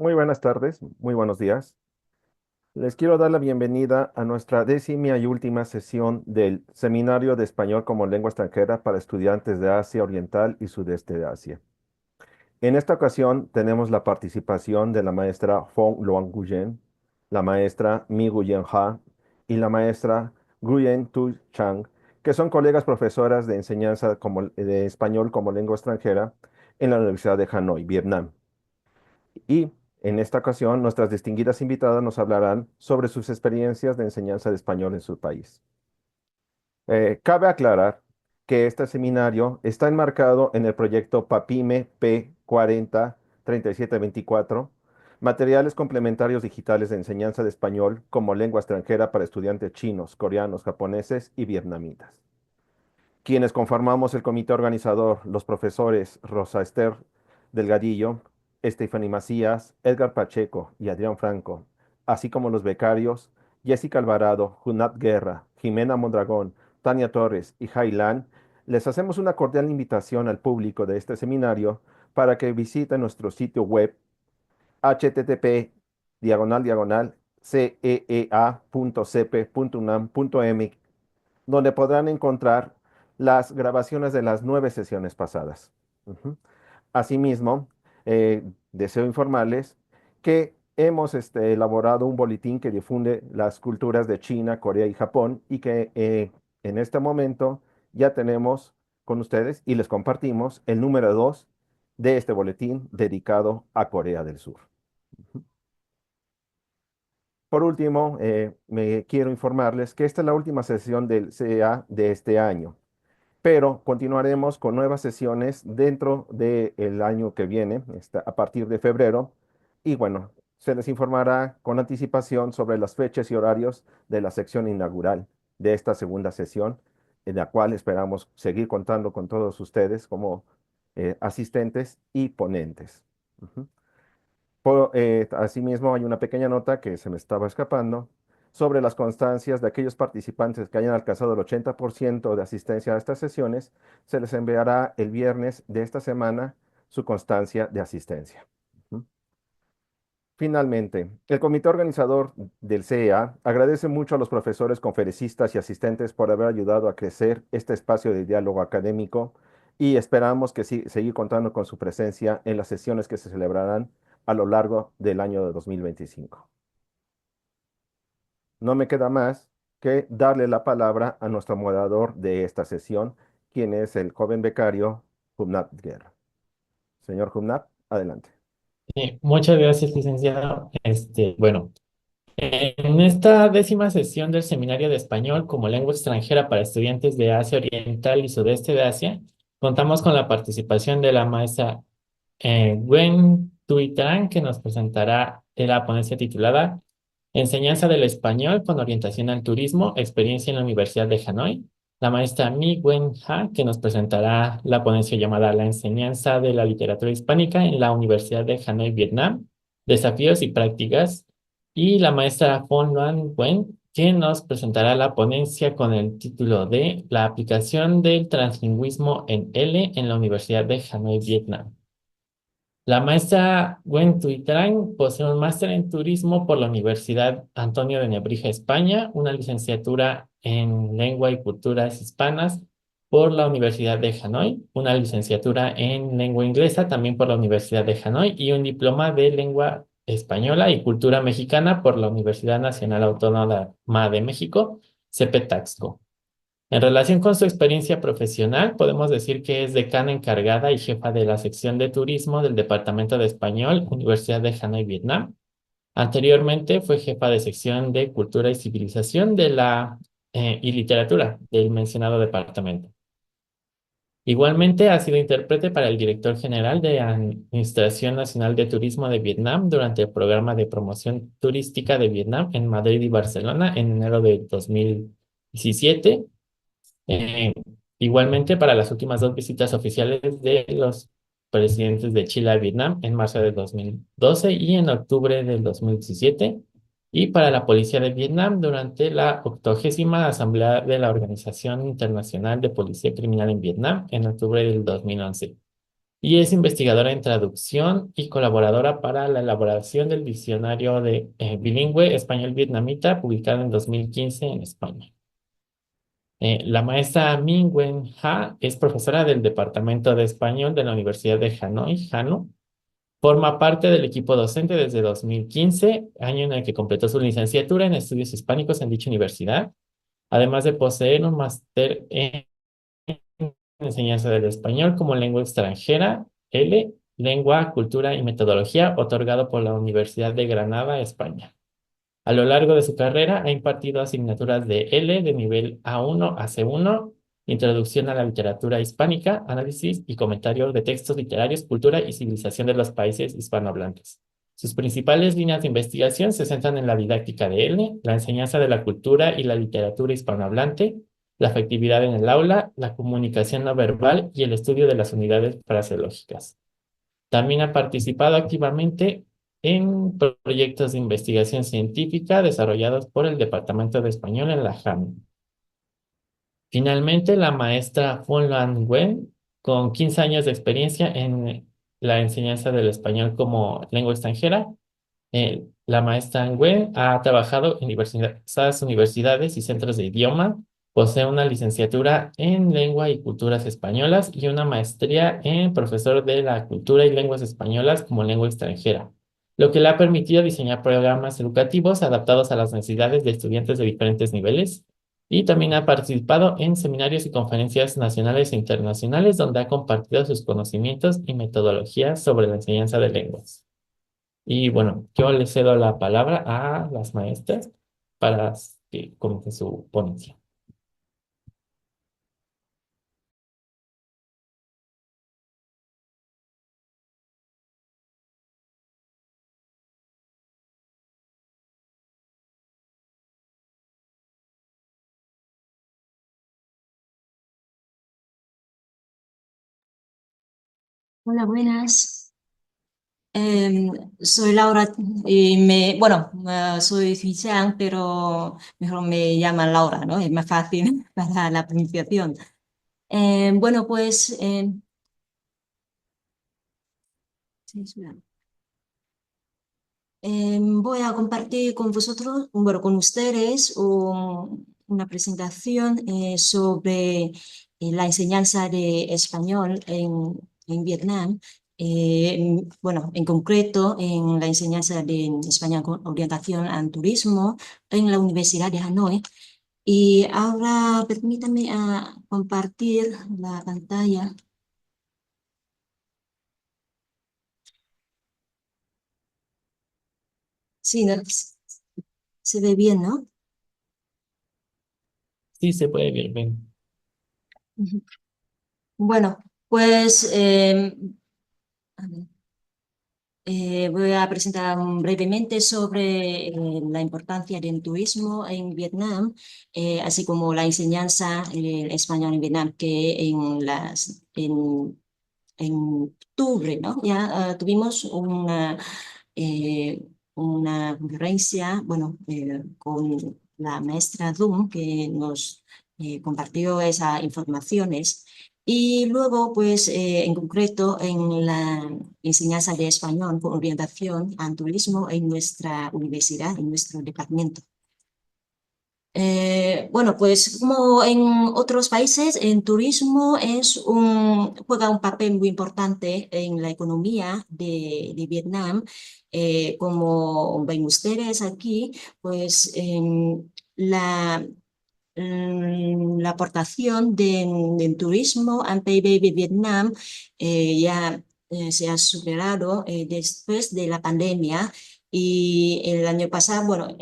Muy buenas tardes, muy buenos días. Les quiero dar la bienvenida a nuestra décima y última sesión del Seminario de Español como Lengua Extranjera para estudiantes de Asia Oriental y Sudeste de Asia. En esta ocasión tenemos la participación de la maestra Fong Luang Guyen, la maestra Mi Guyen Ha y la maestra Nguyen Tu Chang, que son colegas profesoras de enseñanza de español como lengua extranjera en la Universidad de Hanoi, Vietnam. Y en esta ocasión, nuestras distinguidas invitadas nos hablarán sobre sus experiencias de enseñanza de español en su país. Cabe aclarar que este seminario está enmarcado en el proyecto PAPIME P40 3724, Materiales Complementarios Digitales de Enseñanza de Español como Lengua Extranjera para Estudiantes Chinos, Coreanos, Japoneses y Vietnamitas. Quienes conformamos el comité organizador, los profesores Rosa Esther Delgadillo, Stephanie Macías, Edgar Pacheco y Adrián Franco, así como los becarios Jessica Alvarado, Junat Guerra, Jimena Mondragón, Tania Torres y Jailan, les hacemos una cordial invitación al público de este seminario para que visiten nuestro sitio web http://ceea.cepe.unam.mx, donde podrán encontrar las grabaciones de las 9 sesiones pasadas. Ujú. Asimismo, deseo informarles que hemos elaborado un boletín que difunde las culturas de China, Corea y Japón y que en este momento ya tenemos con ustedes y les compartimos el número 2 de este boletín dedicado a Corea del Sur. Ujú. Por último, me quiero informarles que esta es la última sesión del CEA de este año, pero continuaremos con nuevas sesiones dentro del año que viene, a partir de febrero, y bueno, se les informará con anticipación sobre las fechas y horarios de la sección inaugural de esta segunda sesión, en la cual esperamos seguir contando con todos ustedes como asistentes y ponentes. Ujú. Asimismo, hay una pequeña nota que se me estaba escapando sobre las constancias de aquellos participantes que hayan alcanzado el 80% de asistencia a estas sesiones. Se les enviará el viernes de esta semana su constancia de asistencia. Ujú. Finalmente, el comité organizador del CEA agradece mucho a los profesores, conferencistas y asistentes por haber ayudado a crecer este espacio de diálogo académico y esperamos que seguir contando con su presencia en las sesiones que se celebrarán a lo largo del año de 2025. No me queda más que darle la palabra a nuestro moderador de esta sesión, quien es el joven becario Jumnat Guerra. Señor Jumnat, adelante. Sí, muchas gracias, licenciado. Bueno, en esta décima sesión del Seminario de Español como Lengua Extranjera para Estudiantes de Asia Oriental y Sudeste de Asia, contamos con la participación de la maestra Gwen Tuitán, que nos presentará la ponencia titulada Enseñanza del Español con orientación al turismo, experiencia en la Universidad de Hanoi. La maestra Mi Wen Ha, que nos presentará la ponencia llamada La enseñanza de la literatura hispánica en la Universidad de Hanoi, Vietnam, desafíos y prácticas. Y la maestra Fon Loan Wen, que nos presentará la ponencia con el título de La aplicación del translingüismo en L en la Universidad de Hanoi, Vietnam. La maestra Gwen Tuitrán posee un máster en turismo por la Universidad Antonio de Nebrija, España, una licenciatura en lengua y culturas hispanas por la Universidad de Hanoi, una licenciatura en lengua inglesa también por la Universidad de Hanoi y un diploma de lengua española y cultura mexicana por la Universidad Nacional Autónoma de México, CEPETAXCO. En relación con su experiencia profesional, podemos decir que es decana encargada y jefa de la sección de turismo del Departamento de Español, Universidad de Hanoi, Vietnam. Anteriormente fue jefa de sección de Cultura y Civilización y Literatura del mencionado departamento. Igualmente ha sido intérprete para el director general de Administración Nacional de Turismo de Vietnam durante el programa de promoción turística de Vietnam en Madrid y Barcelona en enero de 2017. Eh, Igualmente para las últimas dos visitas oficiales de los presidentes de Chile a Vietnam en marzo de 2012 y en octubre del 2017, y para la Policía de Vietnam durante la 80ª Asamblea de la Organización Internacional de Policía Criminal en Vietnam en octubre del 2011. y es investigadora en traducción y colaboradora para la elaboración del diccionario de bilingüe español-vietnamita, publicado en 2015 en España. La maestra Minh Wen Ha es profesora del Departamento de Español de la Universidad de Hanoi, Hanu. Forma parte del equipo docente desde 2015, año en el que completó su licenciatura en estudios hispánicos en dicha universidad, además de poseer un máster en enseñanza del español como lengua extranjera, Lengua, Cultura y Metodología, otorgado por la Universidad de Granada, España. A lo largo de su carrera ha impartido asignaturas de L de nivel A1 a C1, Introducción a la Literatura Hispánica, Análisis y Comentario de Textos Literarios, Cultura y Civilización de los Países Hispanohablantes. Sus principales líneas de investigación se centran en la didáctica de L, la enseñanza de la cultura y la literatura hispanohablante, la afectividad en el aula, la comunicación no verbal y el estudio de las unidades fraseológicas. También ha participado activamente en proyectos de investigación científica desarrollados por el Departamento de Español en la JAM. Finalmente, la maestra Fun Lan Wen, con 15 años de experiencia en la enseñanza del español como lengua extranjera, la maestra Nguyen ha trabajado en diversas universidades y centros de idioma, posee una licenciatura en lengua y culturas españolas y una maestría en profesor de la cultura y lenguas españolas como lengua extranjera, lo que le ha permitido diseñar programas educativos adaptados a las necesidades de estudiantes de diferentes niveles. Y también ha participado en seminarios y conferencias nacionales e internacionales donde ha compartido sus conocimientos y metodologías sobre la enseñanza de lenguas. Y bueno, yo le cedo la palabra a las maestras para que comience su ponencia. Hola, buenas. Em, Soy Laura y bueno, soy Xinjiang, pero mejor me llaman Laura, ¿no? Es más fácil para la pronunciación. Bueno, pues sí, espera. Voy a compartir con vosotros, bueno, con ustedes una presentación sobre la enseñanza de español en Vietnam. Bueno, en concreto en la enseñanza de español con orientación al turismo en la Universidad de Hanoi. Y ahora permítame compartir la pantalla. Sí, ¿no? Se ve bien, ¿no? Sí, se puede ver bien. Ujú. Bueno, pues a ver, voy a presentar brevemente sobre la importancia del turismo en Vietnam, así como la enseñanza español en Vietnam, que en octubre, ¿no? Ya tuvimos una conferencia, bueno, con la maestra Dung, que nos compartió esas informaciones. Y luego, pues, en concreto, en la enseñanza de español con orientación al turismo en nuestra universidad, en nuestro departamento. Bueno, pues como en otros países, el turismo juega un papel muy importante en la economía de Vietnam. Como ven ustedes aquí, pues la aportación del turismo al PIB de Vietnam ya se ha superado después de la pandemia. Y el año pasado, bueno,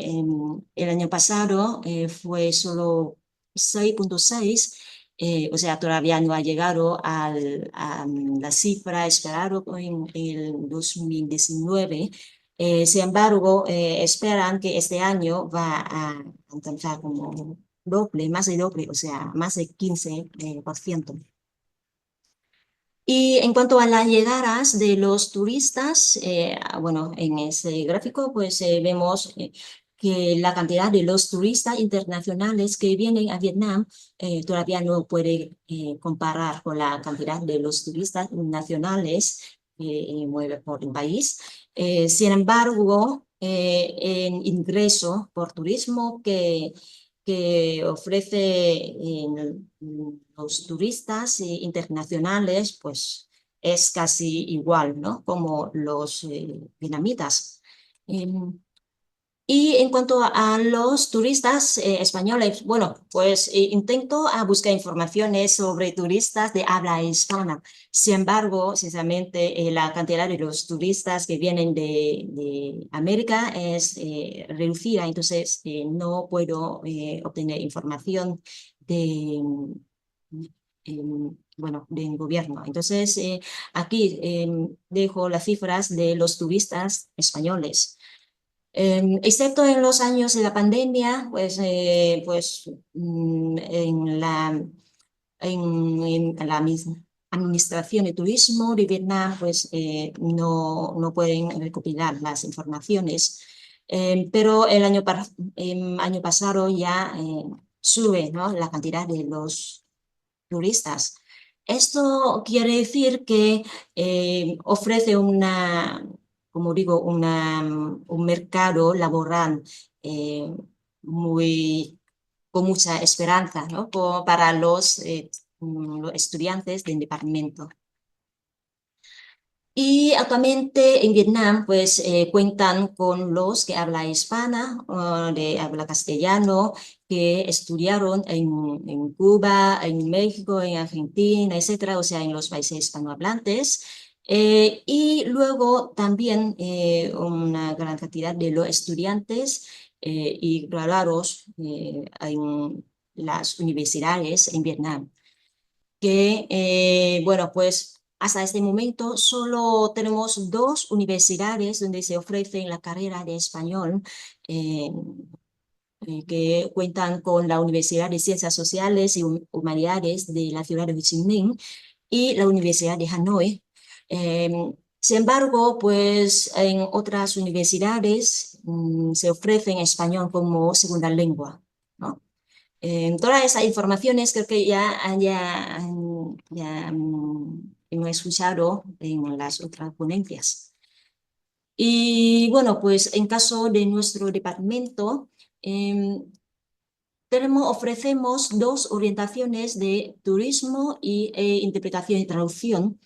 el año pasado fue solo 6,6, o sea, todavía no ha llegado a la cifra esperada en el 2019. Sin embargo, esperan que este año va a alcanzar como doble, más de doble, o sea, más de 15%. Y en cuanto a las llegadas de los turistas, bueno, en ese gráfico pues vemos que la cantidad de los turistas internacionales que vienen a Vietnam todavía no puede comparar con la cantidad de los turistas nacionales que mueve por el país. Sin embargo, en ingreso por turismo que ofrece los turistas internacionales, pues es casi igual, ¿no? Como los vietnamitas. Y en cuanto a los turistas españoles, bueno, pues intento buscar informaciones sobre turistas de habla hispana. Sin embargo, sinceramente, la cantidad de los turistas que vienen de América es reducida, entonces no puedo obtener información de, bueno, del gobierno. Entonces, aquí dejo las cifras de los turistas españoles. Excepto en los años de la pandemia, en la misma Administración de Turismo de Vietnam, pues no pueden recopilar las informaciones. Pero el año pasado ya sube, ¿no?, la cantidad de los turistas. Esto quiere decir que ofrece como digo, un mercado laboral eh, con mucha esperanza, ¿no?, para los estudiantes del departamento. Y actualmente en Vietnam, pues cuentan con los que habla hispana, de habla castellano, que estudiaron en Cuba, en México, en Argentina, etcétera, o sea, en los países hispanohablantes. Y luego también una gran cantidad de los estudiantes y graduados en las universidades en Vietnam, que, bueno, pues hasta este momento solo tenemos 2 universidades donde se ofrece la carrera de español, que cuentan con la Universidad de Ciencias Sociales y Humanidades de la ciudad de Ho Chi Minh y la Universidad de Hanoi. Sin embargo, pues en otras universidades se ofrece español como segunda lengua, ¿no? Todas esas informaciones creo que ya hemos escuchado en las otras ponencias. Y bueno, pues en caso de nuestro departamento, ofrecemos 2 orientaciones de turismo e interpretación y traducción.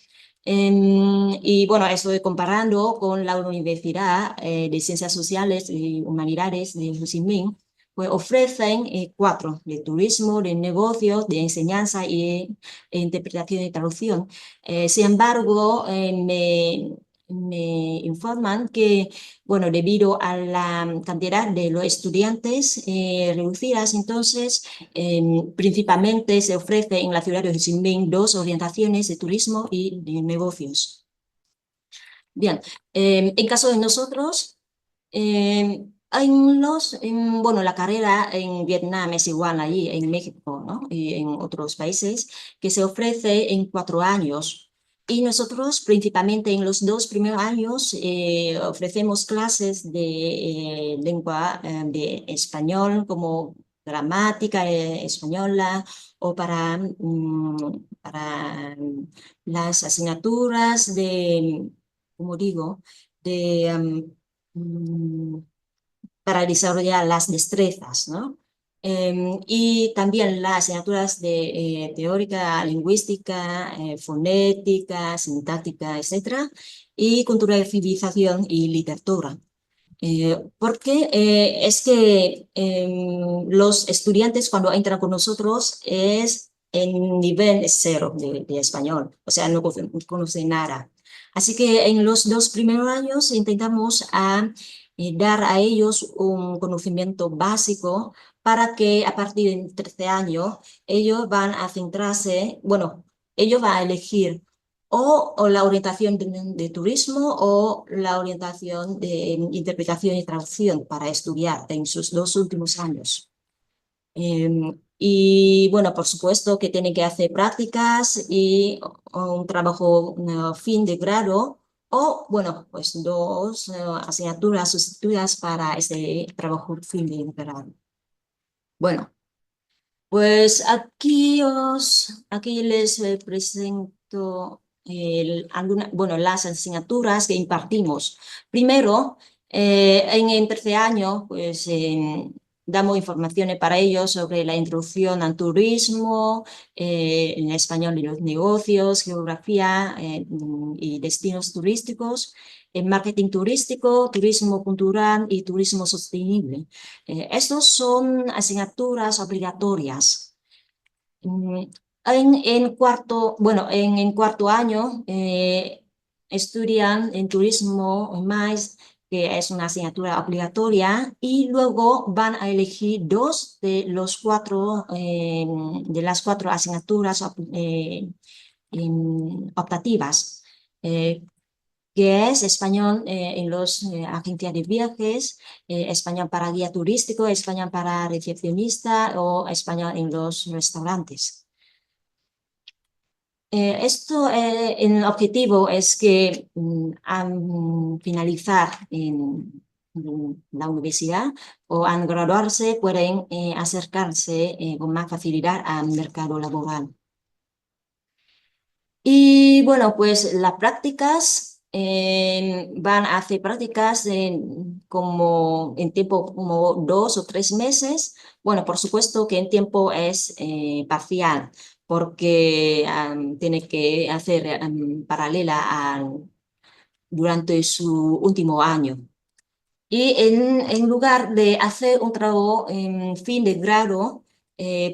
Y bueno, estoy comparando con la Universidad de Ciencias Sociales y Humanidades de Ho Chi Minh, pues ofrecen 4, de turismo, de negocios, de enseñanza e interpretación y traducción. Sin embargo, me informan que, bueno, debido a la cantidad de los estudiantes reducidas, entonces principalmente se ofrece en la ciudad de Ho Chi Minh 2 orientaciones de turismo y de negocios. Bien, en caso de nosotros, bueno, la carrera en Vietnam es igual allí, en México, ¿no?, y en otros países, que se ofrece en 4 años. Y nosotros, principalmente en los 2 primeros años, ofrecemos clases de lengua de español, como gramática española, o para las asignaturas de, como digo, de, para desarrollar las destrezas, ¿no? Y también las asignaturas de teórica, lingüística, fonética, sintáctica, etcétera, y cultura de civilización y literatura. Porque es que los estudiantes cuando entran con nosotros es en nivel 0 de español, o sea, no conocen nada. Así que en los 2 primeros años intentamos dar a ellos un conocimiento básico para que a partir del 13 año ellos van a centrarse, bueno, ellos van a elegir o la orientación de turismo o la orientación de interpretación y traducción para estudiar en sus 2 últimos años. Y bueno, por supuesto que tienen que hacer prácticas y un trabajo fin de grado o, bueno, pues dos asignaturas sustituidas para este trabajo fin de grado. Bueno, pues aquí les presento bueno, las asignaturas que impartimos. Primero, en el tercer año, pues damos informaciones para ellos sobre la introducción al turismo, en español y los negocios, geografía y destinos turísticos, marketing turístico, turismo cultural y turismo sostenible. Estos son asignaturas obligatorias. En cuarto año estudian en turismo más, que es una asignatura obligatoria, y luego van a elegir dos de las cuatro asignaturas optativas. Que es español en las agencias de viajes, español para guía turístico, español para recepcionista o español en los restaurantes. El objetivo es que al finalizar en la universidad o al graduarse pueden acercarse con más facilidad al mercado laboral. Y bueno, pues las prácticas van a hacer prácticas como en tiempo como 2 o 3 meses. Bueno, por supuesto que en tiempo es parcial, porque tiene que hacer paralela durante su último año. Y en lugar de hacer un trabajo en fin de grado,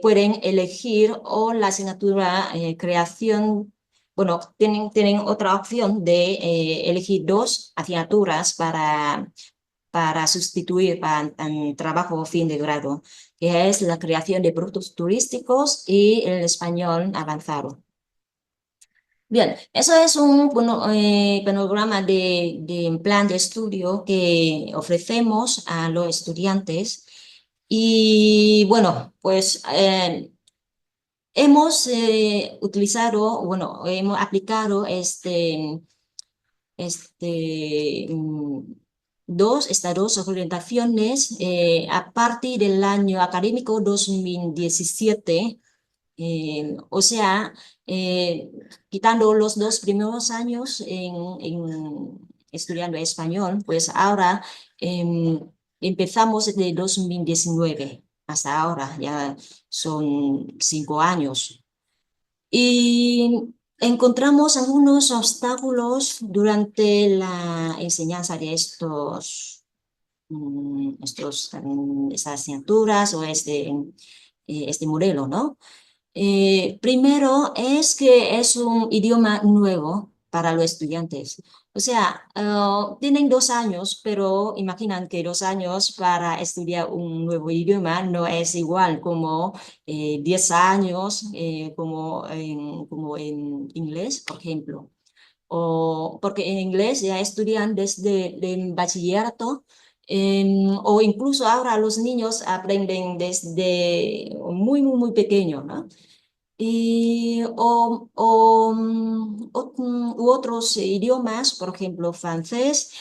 pueden elegir o la asignatura creación. Bueno, tienen otra opción de elegir dos asignaturas para sustituir para el trabajo fin de grado, que es la creación de productos turísticos y el español avanzado. Bien, eso es un panorama de plan de estudio que ofrecemos a los estudiantes. Y bueno, pues hemos utilizado, bueno, hemos aplicado estas dos orientaciones a partir del año académico 2017. O sea, quitando los 2 primeros años estudiando español, pues ahora empezamos desde 2019 hasta ahora, ya son 5 años. Y encontramos algunos obstáculos durante la enseñanza de estas asignaturas o este modelo, ¿no? Primero es que es un idioma nuevo para los estudiantes. O sea, tienen 2 años, pero imaginan que 2 años para estudiar un nuevo idioma no es igual como 10 años, como en inglés, por ejemplo. Porque en inglés ya estudian desde el bachillerato, o incluso ahora los niños aprenden desde muy pequeño, ¿no? U otros idiomas, por ejemplo, francés,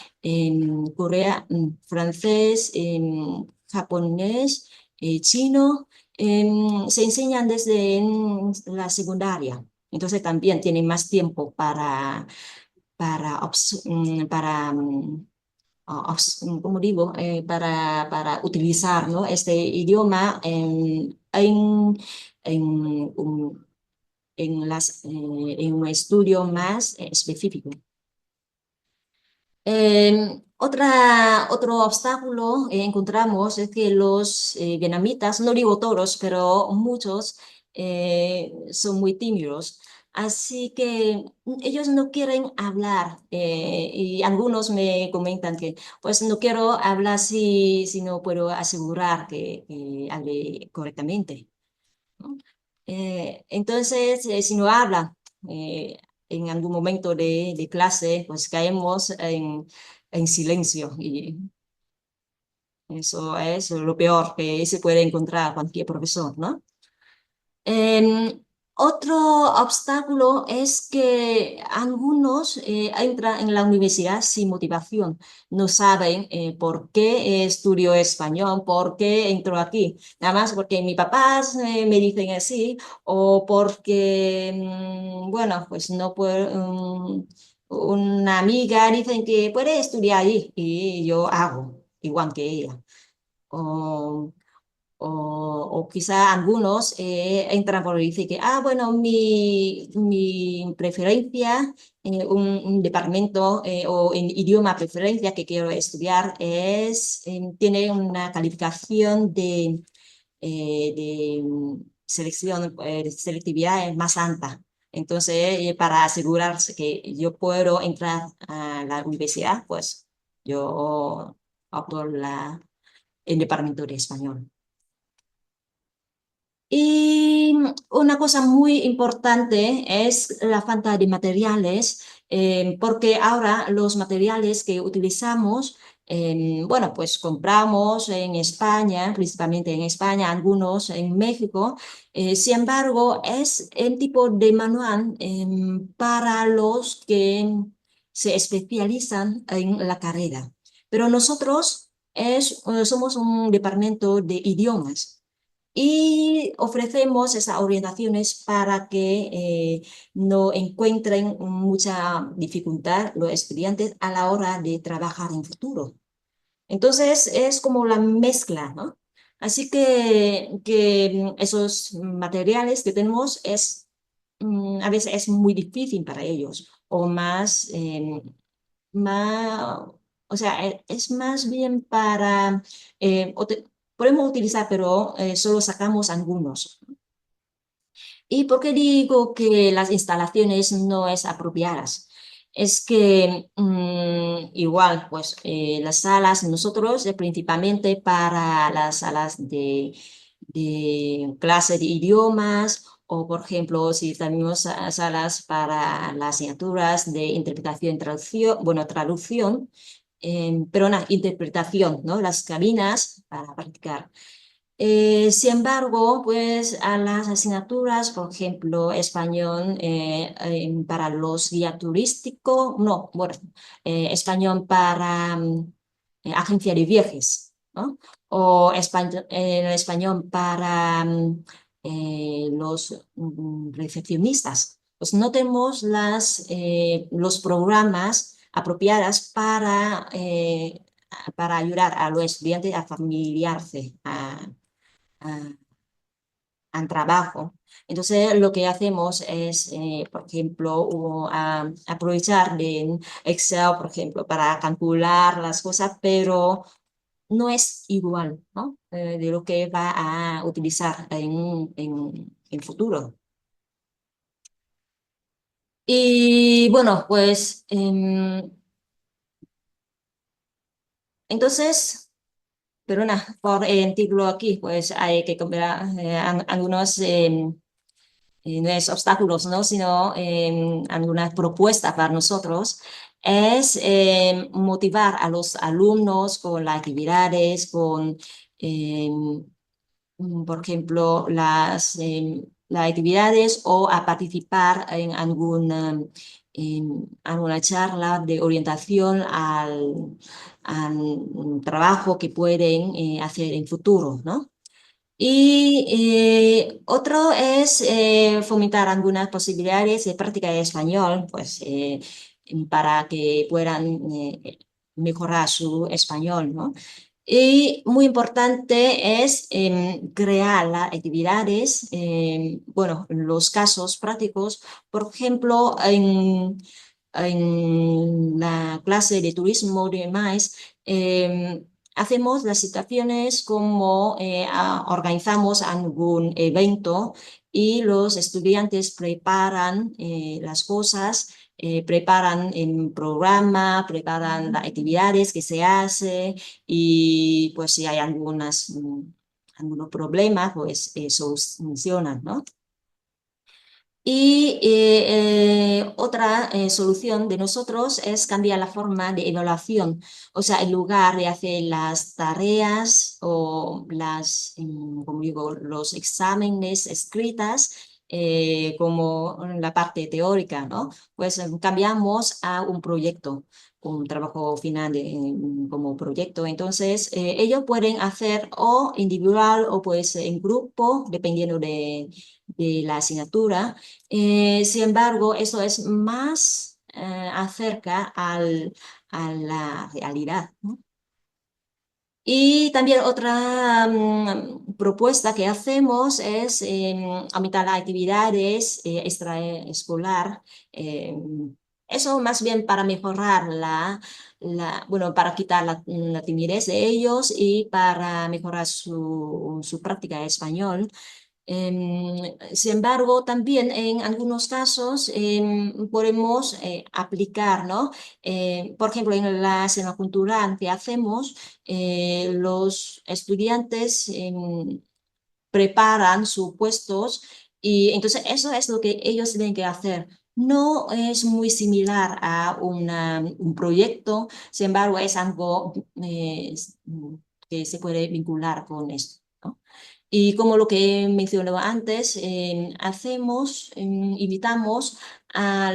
francés, japonés, chino, se enseñan desde la secundaria. Entonces también tienen más tiempo como digo, para utilizar, ¿no?, este idioma en en un estudio más específico. Otro obstáculo encontramos es que los vietnamitas, no digo todos, pero muchos son muy tímidos. Así que ellos no quieren hablar, y algunos me comentan que pues no quiero hablar si no puedo asegurar que hable correctamente, ¿no? Entonces, si no habla en algún momento de clase, pues caemos en silencio, y eso es lo peor que se puede encontrar cualquier profesor, ¿no? Otro obstáculo es que algunos entran en la universidad sin motivación, no saben por qué estudio español, por qué entro aquí, nada más porque mis papás me dicen así o porque, bueno, pues no puedo, una amiga dicen que puede estudiar allí y yo hago igual que ella. O o quizá algunos entran por decir que, bueno, mi preferencia, un departamento o en idioma preferencia que quiero estudiar tiene una calificación de selección, de selectividad más alta. Entonces, para asegurarse que yo puedo entrar a la universidad, pues yo opto el departamento de español. Y una cosa muy importante es la falta de materiales, porque ahora los materiales que utilizamos, bueno, pues compramos en España, principalmente en España, algunos en México. Sin embargo, es el tipo de manual para los que se especializan en la carrera. Pero nosotros somos un departamento de idiomas y ofrecemos esas orientaciones para que no encuentren mucha dificultad los estudiantes a la hora de trabajar en futuro. Entonces es como la mezcla, ¿no? Así que esos materiales que tenemos a veces es muy difícil para ellos o más, o sea, es más bien para, podemos utilizar, pero solo sacamos algunos. ¿Y por qué digo que las instalaciones no es apropiadas? Es que igual, pues las salas, nosotros principalmente para las salas de clase de idiomas o, por ejemplo, si tenemos salas para las asignaturas de interpretación y traducción, bueno, traducción, pero no, interpretación, ¿no? Las cabinas para practicar. Sin embargo, pues a las asignaturas, por ejemplo, español para los guías turísticos, no, bueno, español para agencia de viajes, ¿no? O español para los recepcionistas. Pues no tenemos los programas apropiados para ayudar a los estudiantes a familiarse, a- al trabajo. Entonces, lo que hacemos es, por ejemplo, aprovechar de Excel, por ejemplo, para calcular las cosas, pero no es igual, ¿no? De lo que va a utilizar en futuro. Y bueno, pues entonces, pero nada, por el título aquí, pues hay que comprar algunos no es obstáculos, ¿no? Sino algunas propuestas para nosotros, es motivar a los alumnos con las actividades, con, eh, por ejemplo, las actividades o a participar en alguna charla de orientación al trabajo que pueden hacer en futuro, ¿no? Y otro es fomentar algunas posibilidades de práctica de español, pues para que puedan mejorar su español, ¿no? Y muy importante es crear las actividades, bueno, los casos prácticos, por ejemplo, en la clase de turismo de demás, hacemos las situaciones como organizamos algún evento y los estudiantes preparan las cosas, preparan el programa, preparan las actividades que se hace y pues si hay algunos problemas, pues solucionan, ¿no? Y otra solución de nosotros es cambiar la forma de evaluación. O sea, en lugar de hacer las tareas o como digo, los exámenes escritas, como la parte teórica, ¿no? Pues cambiamos a un proyecto, un trabajo final como proyecto. Entonces, ellos pueden hacer o individual o pues en grupo, dependiendo de la asignatura. Sin embargo, eso es más acerca a la realidad, ¿no? Y también otra propuesta que hacemos es aumentar las actividades extraescolar. Eso más bien para mejorar bueno, para quitar la timidez de ellos y para mejorar su práctica de español. Sin embargo, también en algunos casos podemos aplicar, ¿no? Por ejemplo, en la escena cultural que hacemos, los estudiantes preparan sus puestos y entonces eso es lo que ellos tienen que hacer. No es muy similar a un proyecto, sin embargo, es algo que se puede vincular con esto, ¿no? Y como lo que mencioné antes, invitamos a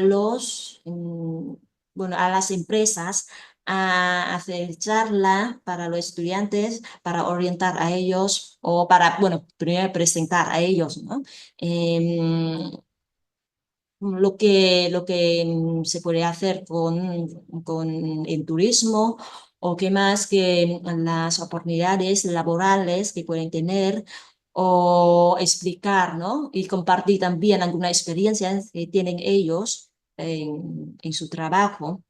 bueno, a las empresas a hacer charla para los estudiantes, para orientar a ellos o para, bueno, primero presentar a ellos, ¿no? Em, lo que se puede hacer con el turismo o qué más que las oportunidades laborales que pueden tener o explicar, ¿no? Y compartir también algunas experiencias que tienen ellos en su trabajo.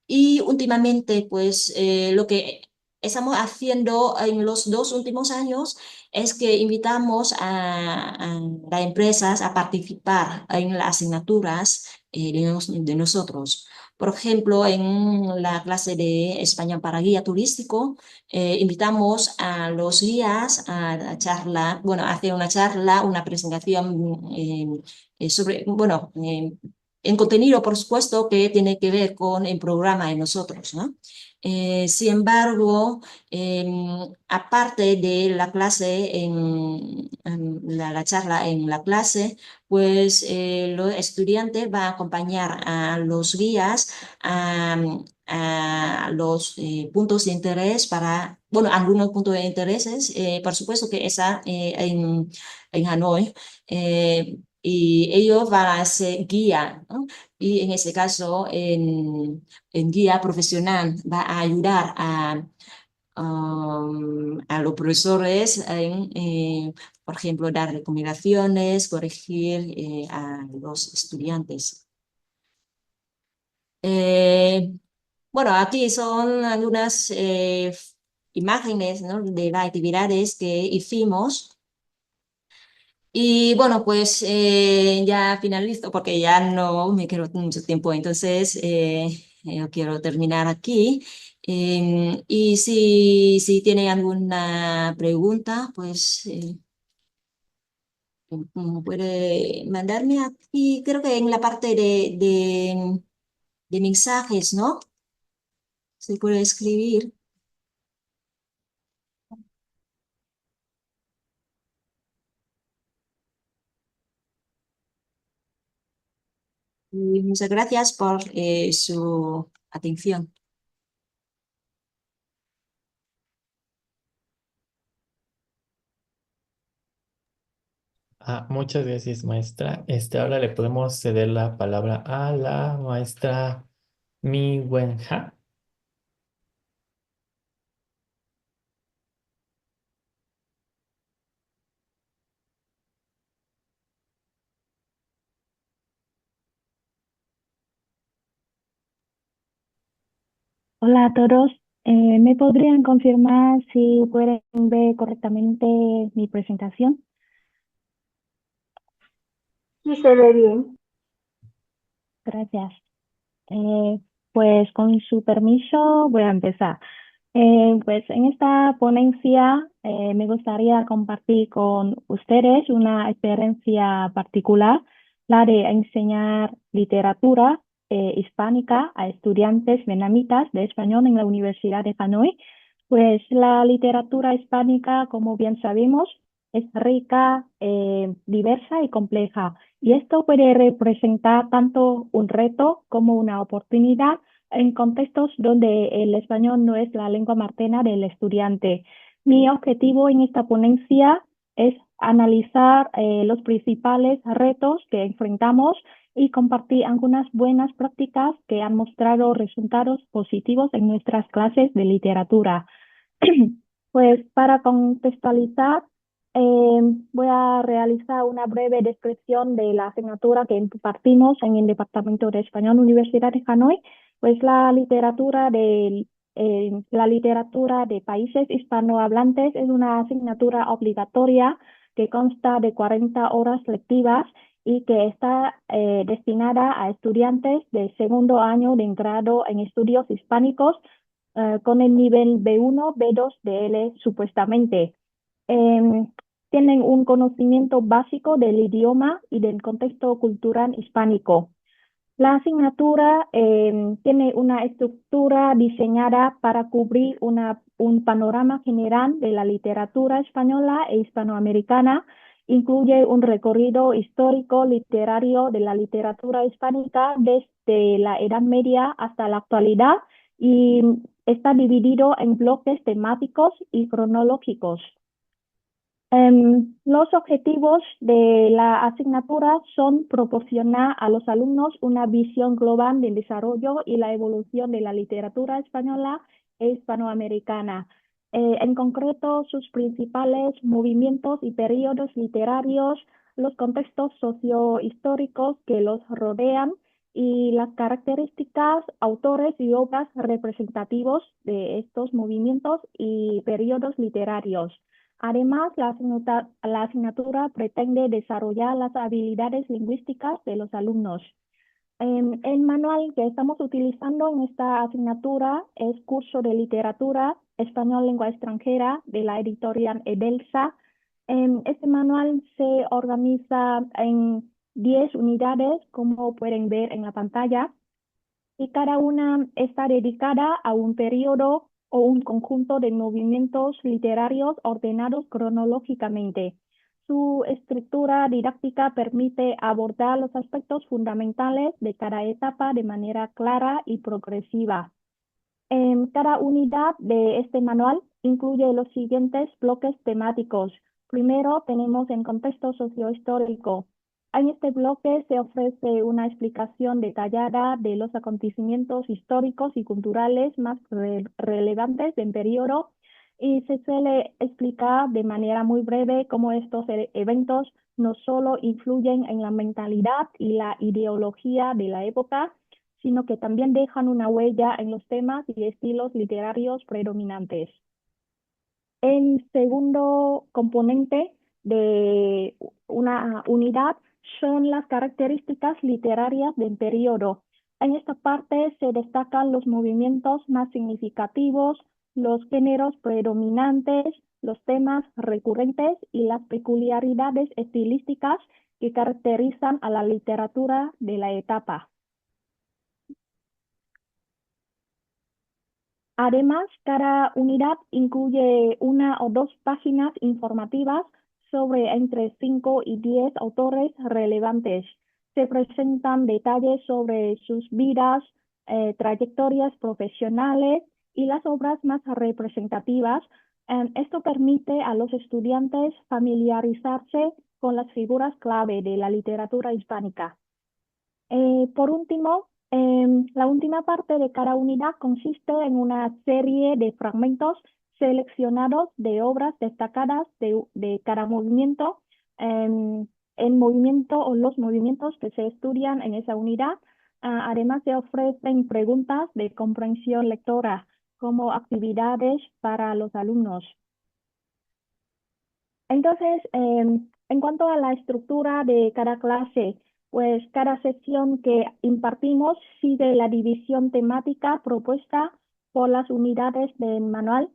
Y últimamente, pues lo que estamos haciendo en los 2 últimos años es que invitamos a las empresas a participar en las asignaturas de nosotros. Por ejemplo, en la clase de español para guía turístico, invitamos a los guías a charla, bueno, a hacer una charla, una presentación sobre, bueno, en contenido, por supuesto, que tiene que ver con el programa de nosotros, ¿no? Sin embargo, aparte de la clase, la charla en la clase, pues los estudiantes van a acompañar a los guías a los puntos de interés para, bueno, algunos puntos de intereses, por supuesto que esa en Hanoi. Y ellos van a ser guía, ¿no? Y en ese caso, en guía profesional va a ayudar a los profesores en, por ejemplo, dar recomendaciones, corregir a los estudiantes. Eh, bueno, aquí son algunas imágenes, ¿no? De las actividades que hicimos. Y bueno, pues ya finalizo porque ya no me quedo mucho tiempo, entonces yo quiero terminar aquí. Y si tiene alguna pregunta, pues puede mandarme aquí, creo que en la parte de mensajes, ¿no? Se puede escribir. Y muchas gracias por su atención. Muchas gracias, maestra. Ahora le podemos ceder la palabra a la maestra Mi Wenja. Hola a todos. ¿Me podrían confirmar si pueden ver correctamente mi presentación? Sí, se ve bien. Gracias. Pues con su permiso voy a empezar. Pues en esta ponencia me gustaría compartir con ustedes una experiencia particular, la de enseñar literatura hispánica a estudiantes vietnamitas de español en la Universidad de Hanoi. Pues la literatura hispánica, como bien sabemos, es rica, diversa y compleja. Y esto puede representar tanto un reto como una oportunidad en contextos donde el español no es la lengua materna del estudiante. Mi objetivo en esta ponencia es analizar los principales retos que enfrentamos y compartir algunas buenas prácticas que han mostrado resultados positivos en nuestras clases de literatura. Pues para contextualizar, voy a realizar una breve descripción de la asignatura que impartimos en el Departamento de Español Universidad de Hanoi. Pues la literatura de países hispanohablantes es una asignatura obligatoria que consta de 40 horas lectivas y que está destinada a estudiantes de segundo año de grado en estudios hispánicos con el nivel B1, B2 de L supuestamente. Em, Tienen un conocimiento básico del idioma y del contexto cultural hispánico. La asignatura tiene una estructura diseñada para cubrir un panorama general de la literatura española e hispanoamericana. Incluye un recorrido histórico literario de la literatura hispánica desde la Edad Media hasta la actualidad y está dividido en bloques temáticos y cronológicos. Los objetivos de la asignatura son proporcionar a los alumnos una visión global del desarrollo y la evolución de la literatura española e hispanoamericana. En concreto, sus principales movimientos y periodos literarios, los contextos sociohistóricos que los rodean y las características, autores y obras representativos de estos movimientos y periodos literarios. Además, la asignatura pretende desarrollar las habilidades lingüísticas de los alumnos. El manual que estamos utilizando en esta asignatura es Curso de Literatura Español Lengua Extranjera de la editorial Edelsa. Este manual se organiza en 10 unidades, como pueden ver en la pantalla, y cada una está dedicada a un periodo o un conjunto de movimientos literarios ordenados cronológicamente. Su estructura didáctica permite abordar los aspectos fundamentales de cada etapa de manera clara y progresiva. Cada unidad de este manual incluye los siguientes bloques temáticos. Primero tenemos el contexto sociohistórico. En este bloque se ofrece una explicación detallada de los acontecimientos históricos y culturales más relevantes del periodo y se suele explicar de manera muy breve cómo estos eventos no solo influyen en la mentalidad y la ideología de la época, sino que también dejan una huella en los temas y estilos literarios predominantes. El segundo componente de una unidad son las características literarias del periodo. En esta parte se destacan los movimientos más significativos, los géneros predominantes, los temas recurrentes y las peculiaridades estilísticas que caracterizan a la literatura de la etapa. Además, cada unidad incluye una o dos páginas informativas sobre entre 5 y 10 autores relevantes. Se presentan detalles sobre sus vidas, trayectorias profesionales y las obras más representativas. Esto permite a los estudiantes familiarizarse con las figuras clave de la literatura hispánica. Por último, la última parte de cada unidad consiste en una serie de fragmentos seleccionados de obras destacadas de cada movimiento, el movimiento o los movimientos que se estudian en esa unidad. Además, se ofrecen preguntas de comprensión lectora como actividades para los alumnos. Entonces, en cuanto a la estructura de cada clase, pues cada sesión que impartimos sigue la división temática propuesta por las unidades del manual.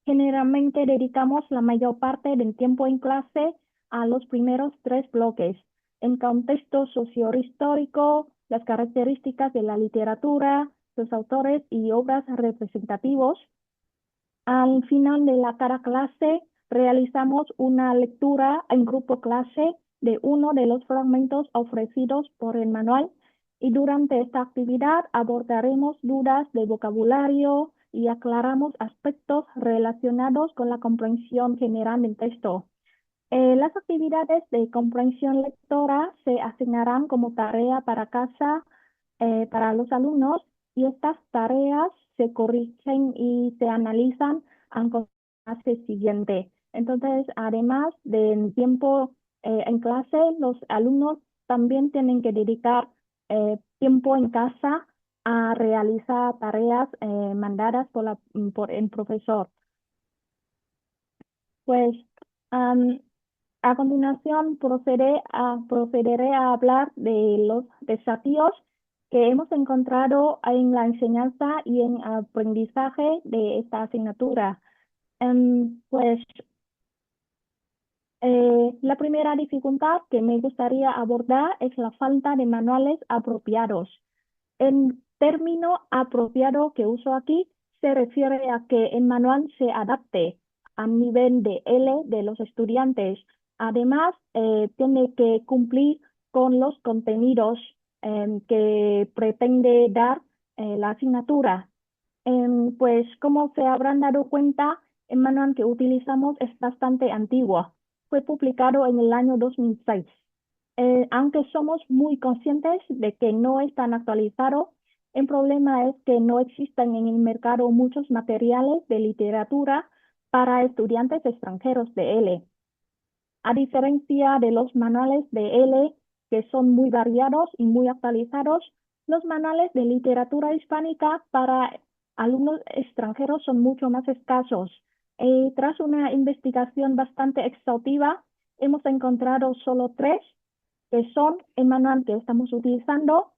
Generalmente dedicamos la mayor parte del tiempo en clase a los primeros 3 bloques, en contexto sociohistórico, las características de la literatura, los autores y obras representativos. Al final de cada clase realizamos una lectura en grupo clase de uno de los fragmentos ofrecidos por el manual y durante esta actividad abordaremos dudas de vocabulario y aclaramos aspectos relacionados con la comprensión general del texto. Las actividades de comprensión lectora se asignarán como tarea para casa para los alumnos y estas tareas se corrigen y se analizan en clase siguiente. Entonces, además del tiempo en clase, los alumnos también tienen que dedicar tiempo en casa a realizar tareas mandadas por el profesor. Pues a continuación procederé a hablar de los desafíos que hemos encontrado en la enseñanza y en aprendizaje de esta asignatura. Pues la primera dificultad que me gustaría abordar es la falta de manuales apropiados. El término apropiado que uso aquí se refiere a que el manual se adapte al nivel de L de los estudiantes. Además, tiene que cumplir con los contenidos que pretende dar la asignatura. Pues como se habrán dado cuenta, el manual que utilizamos es bastante antiguo. Fue publicado en el año 2006. Aunque somos muy conscientes de que no es tan actualizado, el problema es que no existen en el mercado muchos materiales de literatura para estudiantes extranjeros de L. A diferencia de los manuales de L, que son muy variados y muy actualizados, los manuales de literatura hispánica para alumnos extranjeros son mucho más escasos. Tras una investigación bastante exhaustiva, hemos encontrado solo 3 que son el manual que estamos utilizando,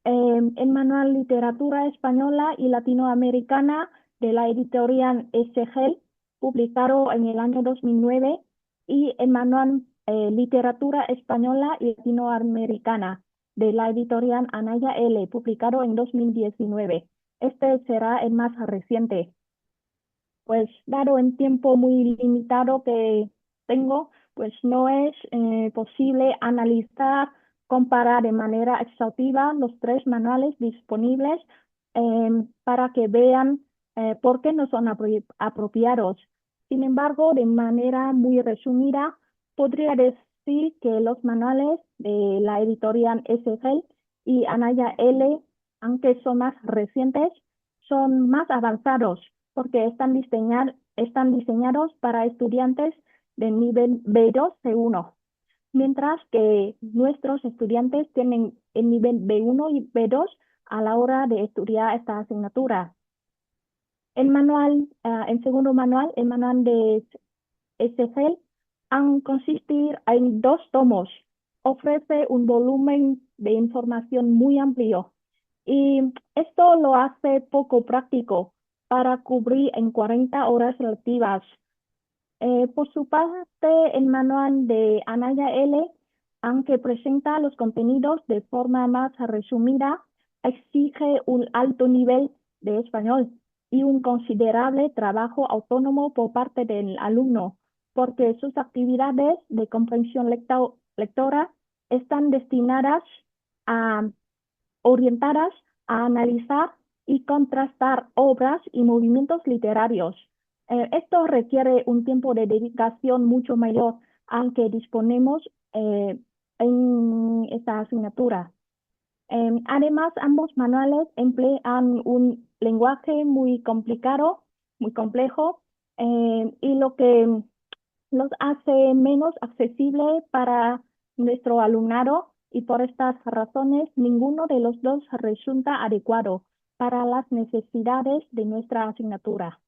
el manual Literatura Española y Latinoamericana de la editorial SGEL, publicado en el año 2009, y el manual Literatura Española y Latinoamericana de la editorial Anaya L, publicado en 2019. Este será el más reciente. Pues dado el tiempo muy limitado que tengo, pues no es posible analizar, comparar de manera exhaustiva los 3 manuales disponibles para que vean por qué no son apropiados. Sin embargo, de manera muy resumida, podría decir que los manuales de la editorial SGEL y Anaya L, aunque son más recientes, son más avanzados porque están diseñados para estudiantes de nivel B2, C1, mientras que nuestros estudiantes tienen el nivel B1 y B2 a la hora de estudiar esta asignatura. El segundo manual, el manual de SGEL, consistir en 2 tomos. Ofrece un volumen de información muy amplio y esto lo hace poco práctico para cubrir en 40 horas lectivas. Por su parte, el manual de Anaya L, aunque presenta los contenidos de forma más resumida, exige un alto nivel de español y un considerable trabajo autónomo por parte del alumno, porque sus actividades de comprensión lectora están orientadas a analizar y contrastar obras y movimientos literarios. Esto requiere un tiempo de dedicación mucho mayor al que disponemos en esta asignatura. Además, ambos manuales emplean un lenguaje muy complicado, muy complejo, y lo que los hace menos accesible para nuestro alumnado y por estas razones ninguno de los dos resulta adecuado para las necesidades de nuestra asignatura.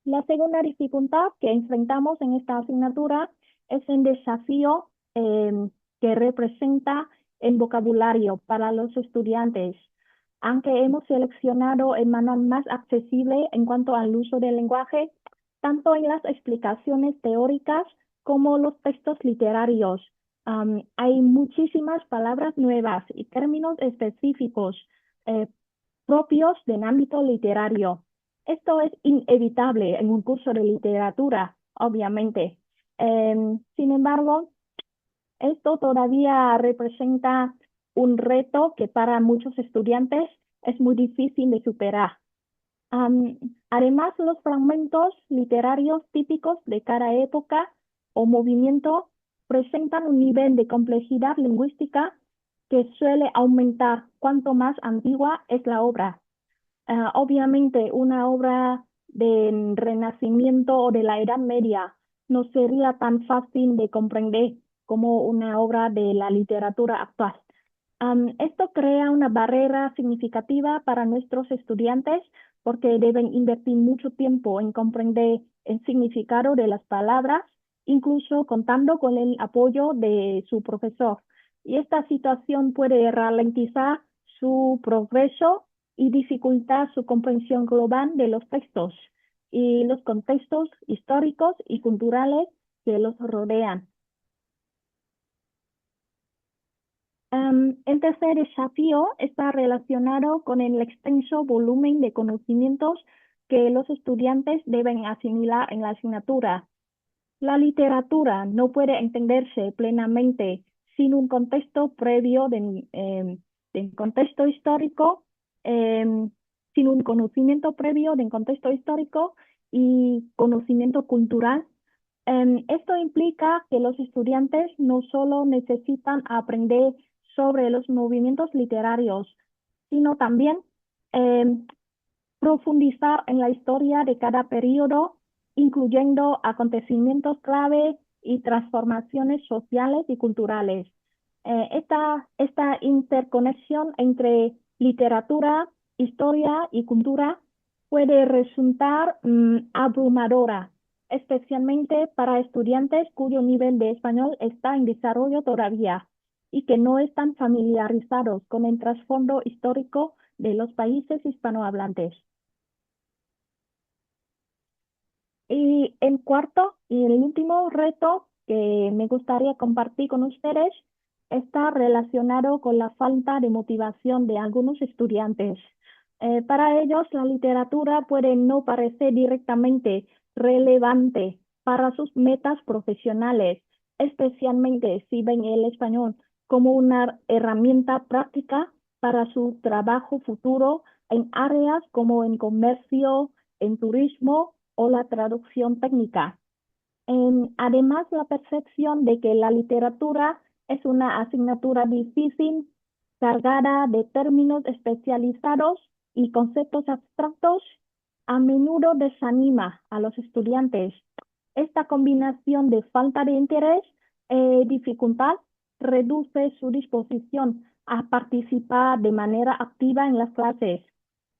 La segunda dificultad que enfrentamos en esta asignatura es el desafío que representa el vocabulario para los estudiantes. Aunque hemos seleccionado el manual más accesible en cuanto al uso del lenguaje, tanto en las explicaciones teóricas como los textos literarios, hay muchísimas palabras nuevas y términos específicos propios del ámbito literario. Esto es inevitable en un curso de literatura, obviamente. Sin embargo, esto todavía representa un reto que para muchos estudiantes es muy difícil de superar. Am, Además, los fragmentos literarios típicos de cada época o movimiento presentan un nivel de complejidad lingüística que suele aumentar cuanto más antigua es la obra. Obviamente, una obra del Renacimiento o de la Edad Media no sería tan fácil de comprender como una obra de la literatura actual. Esto crea una barrera significativa para nuestros estudiantes porque deben invertir mucho tiempo en comprender el significado de las palabras, incluso contando con el apoyo de su profesor. Y esta situación puede ralentizar su progreso y dificultar su comprensión global de los textos y los contextos históricos y culturales que los rodean. El tercer desafío está relacionado con el extenso volumen de conocimientos que los estudiantes deben asimilar en la asignatura. La literatura no puede entenderse plenamente sin un contexto previo de contexto histórico, sin un conocimiento previo del contexto histórico y conocimiento cultural. Esto implica que los estudiantes no solo necesitan aprender sobre los movimientos literarios, sino también em, profundizar en la historia de cada periodo, incluyendo acontecimientos clave y transformaciones sociales y culturales. Esta interconexión entre literatura, historia y cultura puede resultar abrumadora, especialmente para estudiantes cuyo nivel de español está en desarrollo todavía y que no están familiarizados con el trasfondo histórico de los países hispanohablantes. Y el cuarto y el último reto que me gustaría compartir con ustedes está relacionado con la falta de motivación de algunos estudiantes. Para ellos, la literatura puede no parecer directamente relevante para sus metas profesionales, especialmente si ven el español como una herramienta práctica para su trabajo futuro en áreas como en comercio, en turismo o la traducción técnica. Además, la percepción de que la literatura es una asignatura difícil, cargada de términos especializados y conceptos abstractos, a menudo desanima a los estudiantes. Esta combinación de falta de interés e dificultad reduce su disposición a participar de manera activa en las clases.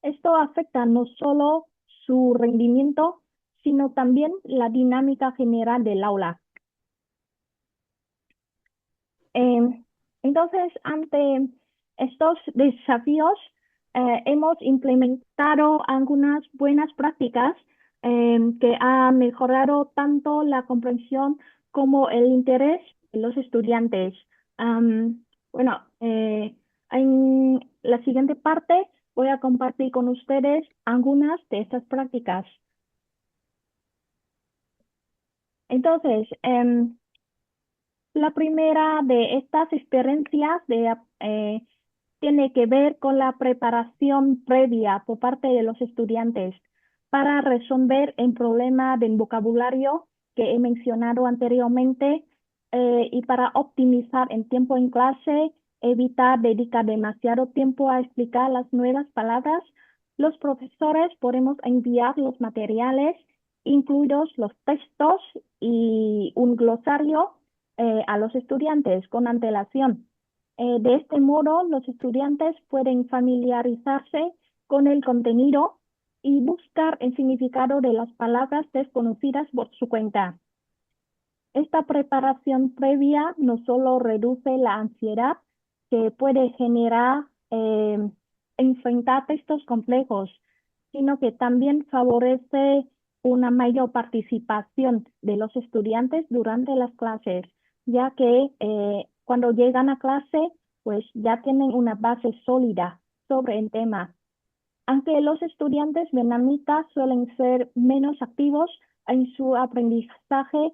Esto afecta no solo su rendimiento, sino también la dinámica general del aula. Entonces, ante estos desafíos, hemos implementado algunas buenas prácticas que han mejorado tanto la comprensión como el interés de los estudiantes. Bueno, en la siguiente parte voy a compartir con ustedes algunas de estas prácticas. Entonces, la primera de estas experiencias tiene que ver con la preparación previa por parte de los estudiantes para resolver el problema del vocabulario que he mencionado anteriormente y para optimizar el tiempo en clase, evitar dedicar demasiado tiempo a explicar las nuevas palabras. Los profesores podemos enviar los materiales, incluidos los textos y un glosario a los estudiantes con antelación. De este modo, los estudiantes pueden familiarizarse con el contenido y buscar el significado de las palabras desconocidas por su cuenta. Esta preparación previa no solo reduce la ansiedad que puede generar enfrentar textos complejos, sino que también favorece una mayor participación de los estudiantes durante las clases, ya que cuando llegan a clase, pues ya tienen una base sólida sobre el tema. Aunque los estudiantes vietnamitas suelen ser menos activos en su aprendizaje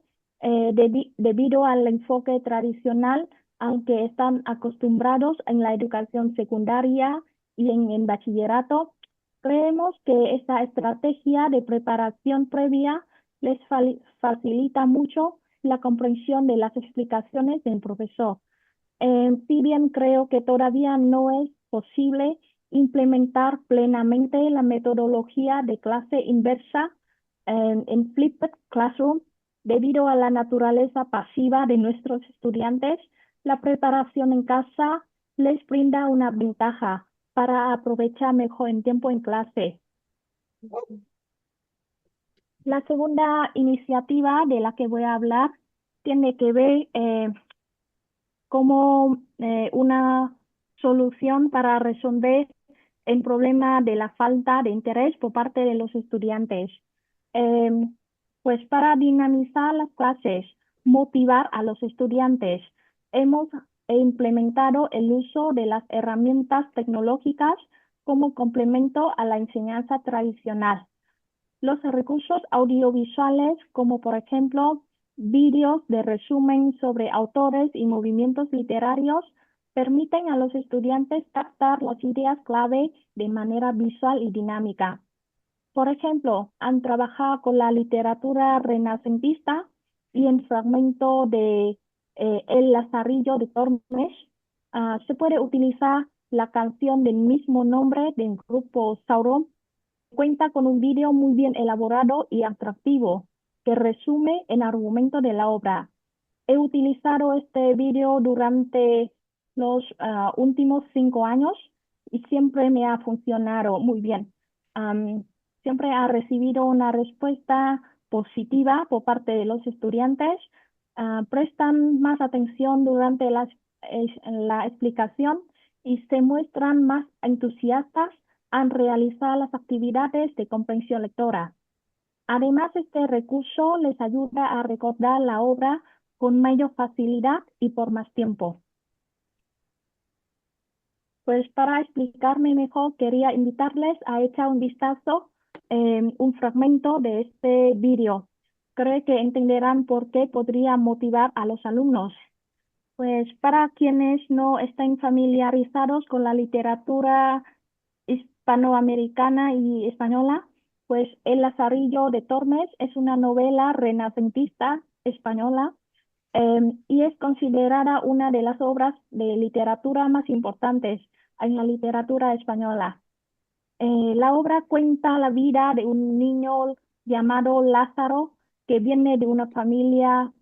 debido al enfoque tradicional, aunque están acostumbrados en la educación secundaria y en el bachillerato, creemos que esta estrategia de preparación previa les facilita mucho la comprensión de las explicaciones del profesor. Si bien creo que todavía no es posible implementar plenamente la metodología de clase inversa en Flipped Classroom, debido a la naturaleza pasiva de nuestros estudiantes, la preparación en casa les brinda una ventaja para aprovechar mejor el tiempo en clase. La segunda iniciativa de la que voy a hablar tiene que ver como una solución para resolver el problema de la falta de interés por parte de los estudiantes. Pues para dinamizar las clases, motivar a los estudiantes, hemos implementado el uso de las herramientas tecnológicas como complemento a la enseñanza tradicional. Los recursos audiovisuales, como por ejemplo vídeos de resumen sobre autores y movimientos literarios, permiten a los estudiantes captar las ideas clave de manera visual y dinámica. Por ejemplo, han trabajado con la literatura renacentista y en fragmento de El Lazarillo de Tormes, se puede utilizar la canción del mismo nombre del grupo Sauron. Cuenta con un vídeo muy bien elaborado y atractivo que resume el argumento de la obra. He utilizado este vídeo durante los últimos 5 años y siempre me ha funcionado muy bien. Siempre ha recibido una respuesta positiva por parte de los estudiantes. Prestan más atención durante la explicación y se muestran más entusiastas al realizar las actividades de comprensión lectora. Además, este recurso les ayuda a recordar la obra con mayor facilidad y por más tiempo. Pues para explicarme mejor, quería invitarles a echar un vistazo en un fragmento de este vídeo. Creo que entenderán por qué podría motivar a los alumnos. Pues para quienes no estén familiarizados con la literatura hispanoamericana y española, pues El Lazarillo de Tormes es una novela renacentista española y es considerada una de las obras de literatura más importantes en la literatura española. La obra cuenta la vida de un niño llamado Lázaro que viene de una familia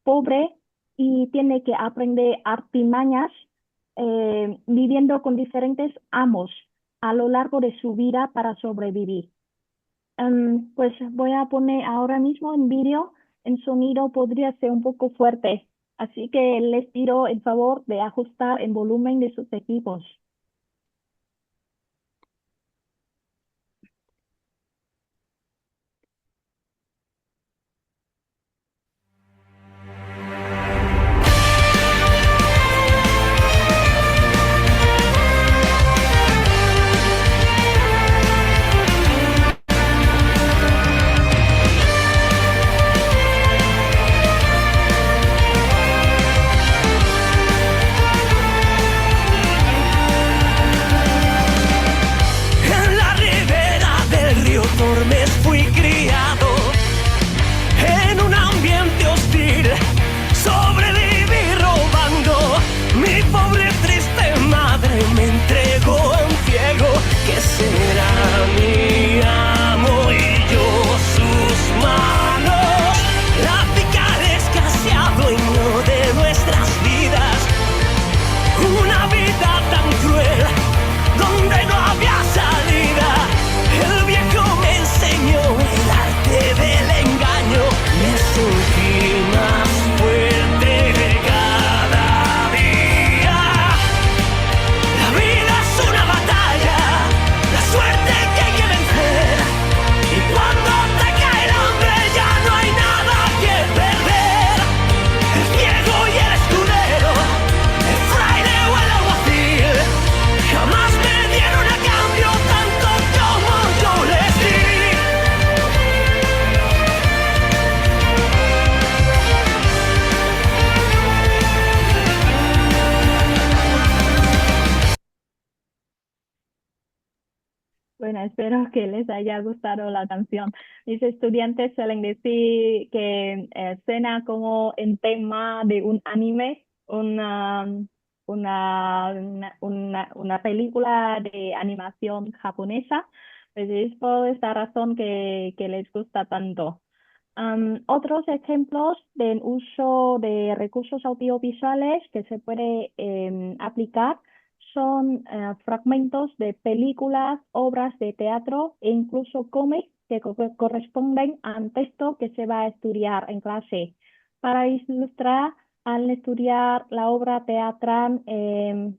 pobre y tiene que aprender artimañas viviendo con diferentes amos a lo largo de su vida para sobrevivir. Pues voy a poner ahora mismo en vídeo. El sonido podría ser un poco fuerte, así que les pido el favor de ajustar el volumen de sus equipos. Bueno, espero que les haya gustado la canción. Mis estudiantes suelen decir que suena como en tema de un anime, una película de animación japonesa. Pues es por esta razón que les gusta tanto. Otros ejemplos del uso de recursos audiovisuales que se puede aplicar son fragmentos de películas, obras de teatro e incluso cómics que corresponden a un texto que se va a estudiar en clase. Para ilustrar, al estudiar la obra teatral en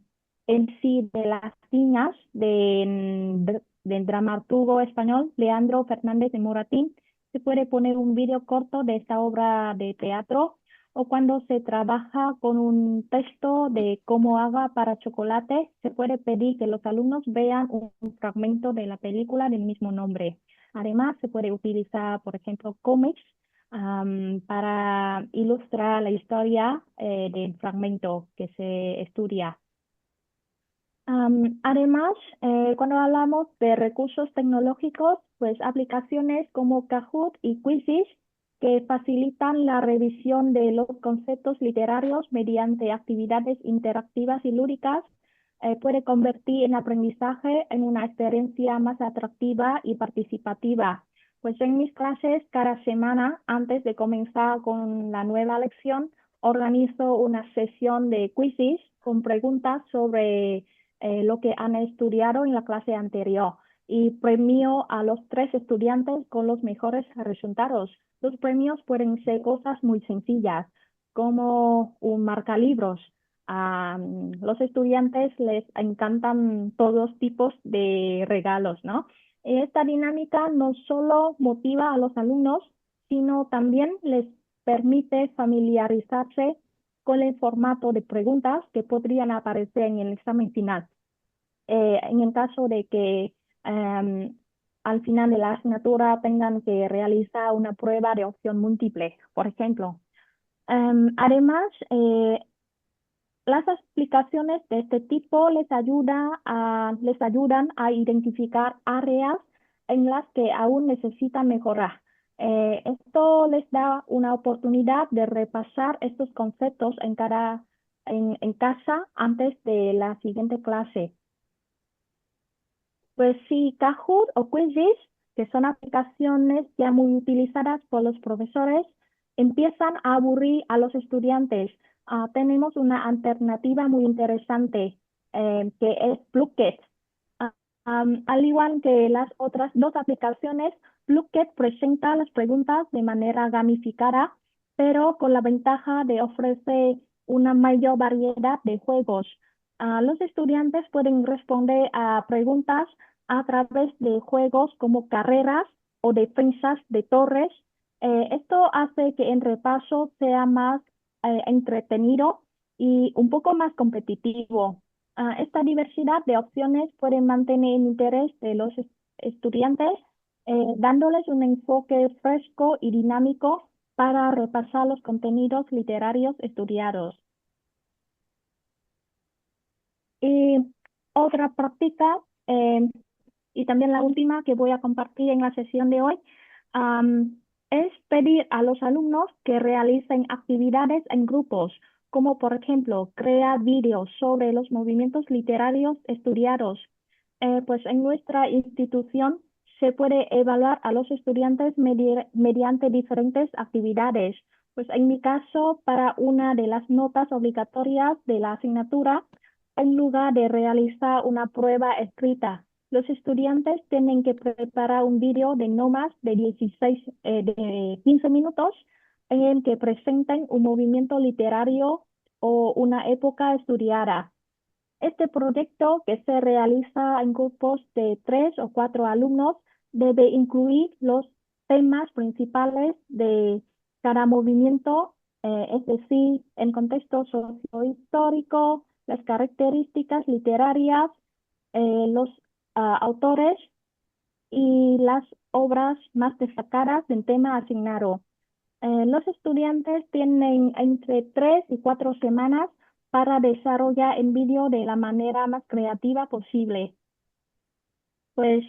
sí de Las Niñas del dramaturgo español Leandro Fernández de Moratín, se puede poner un vídeo corto de esta obra de teatro, o cuando se trabaja con un texto de cómo haga para chocolate, se puede pedir que los alumnos vean un fragmento de la película del mismo nombre. Además, se puede utilizar, por ejemplo, cómics para ilustrar la historia del fragmento que se estudia. Además, cuando hablamos de recursos tecnológicos, pues aplicaciones como Kahoot y Quizzes que facilitan la revisión de los conceptos literarios mediante actividades interactivas y lúdicas, puede convertir el aprendizaje en una experiencia más atractiva y participativa. Pues en mis clases, cada semana, antes de comenzar con la nueva lección, organizo una sesión de quizzes con preguntas sobre lo que han estudiado en la clase anterior y premio a los 3 estudiantes con los mejores resultados. Los premios pueden ser cosas muy sencillas, como un marcalibros. A los estudiantes les encantan todos tipos de regalos, ¿no? Esta dinámica no solo motiva a los alumnos, sino también les permite familiarizarse con el formato de preguntas que podrían aparecer en el examen final. En el caso de que al final de la asignatura tengan que realizar una prueba de opción múltiple, por ejemplo. Además, las aplicaciones de este tipo les ayudan a identificar áreas en las que aún necesitan mejorar. Esto les da una oportunidad de repasar estos conceptos en casa antes de la siguiente clase. Pues sí, Kahoot o Quizzes, que son aplicaciones ya muy utilizadas por los profesores, empiezan a aburrir a los estudiantes. Tenemos una alternativa muy interesante que es Blooket. Al igual que las otras 2 aplicaciones, Blooket presenta las preguntas de manera gamificada, pero con la ventaja de ofrecer una mayor variedad de juegos. Los estudiantes pueden responder a preguntas a través de juegos como carreras o defensas de torres. Esto hace que el repaso sea más entretenido y un poco más competitivo. Esta diversidad de opciones puede mantener el interés de los estudiantes, dándoles un enfoque fresco y dinámico para repasar los contenidos literarios estudiados. Y otra práctica, y también la última que voy a compartir en la sesión de hoy, es pedir a los alumnos que realicen actividades en grupos, como por ejemplo crear vídeos sobre los movimientos literarios estudiados. Pues en nuestra institución se puede evaluar a los estudiantes mediante diferentes actividades. Pues en mi caso, para una de las notas obligatorias de la asignatura, en lugar de realizar una prueba escrita, los estudiantes tienen que preparar un vídeo de no más de 15 minutos en el que presenten un movimiento literario o una época estudiada. Este proyecto, que se realiza en grupos de 3 o 4 alumnos, debe incluir los temas principales de cada movimiento, es decir, el contexto sociohistórico, las características literarias, los autores y las obras más destacadas del tema asignado. Los estudiantes tienen entre 3 y 4 semanas para desarrollar el vídeo de la manera más creativa posible. Pues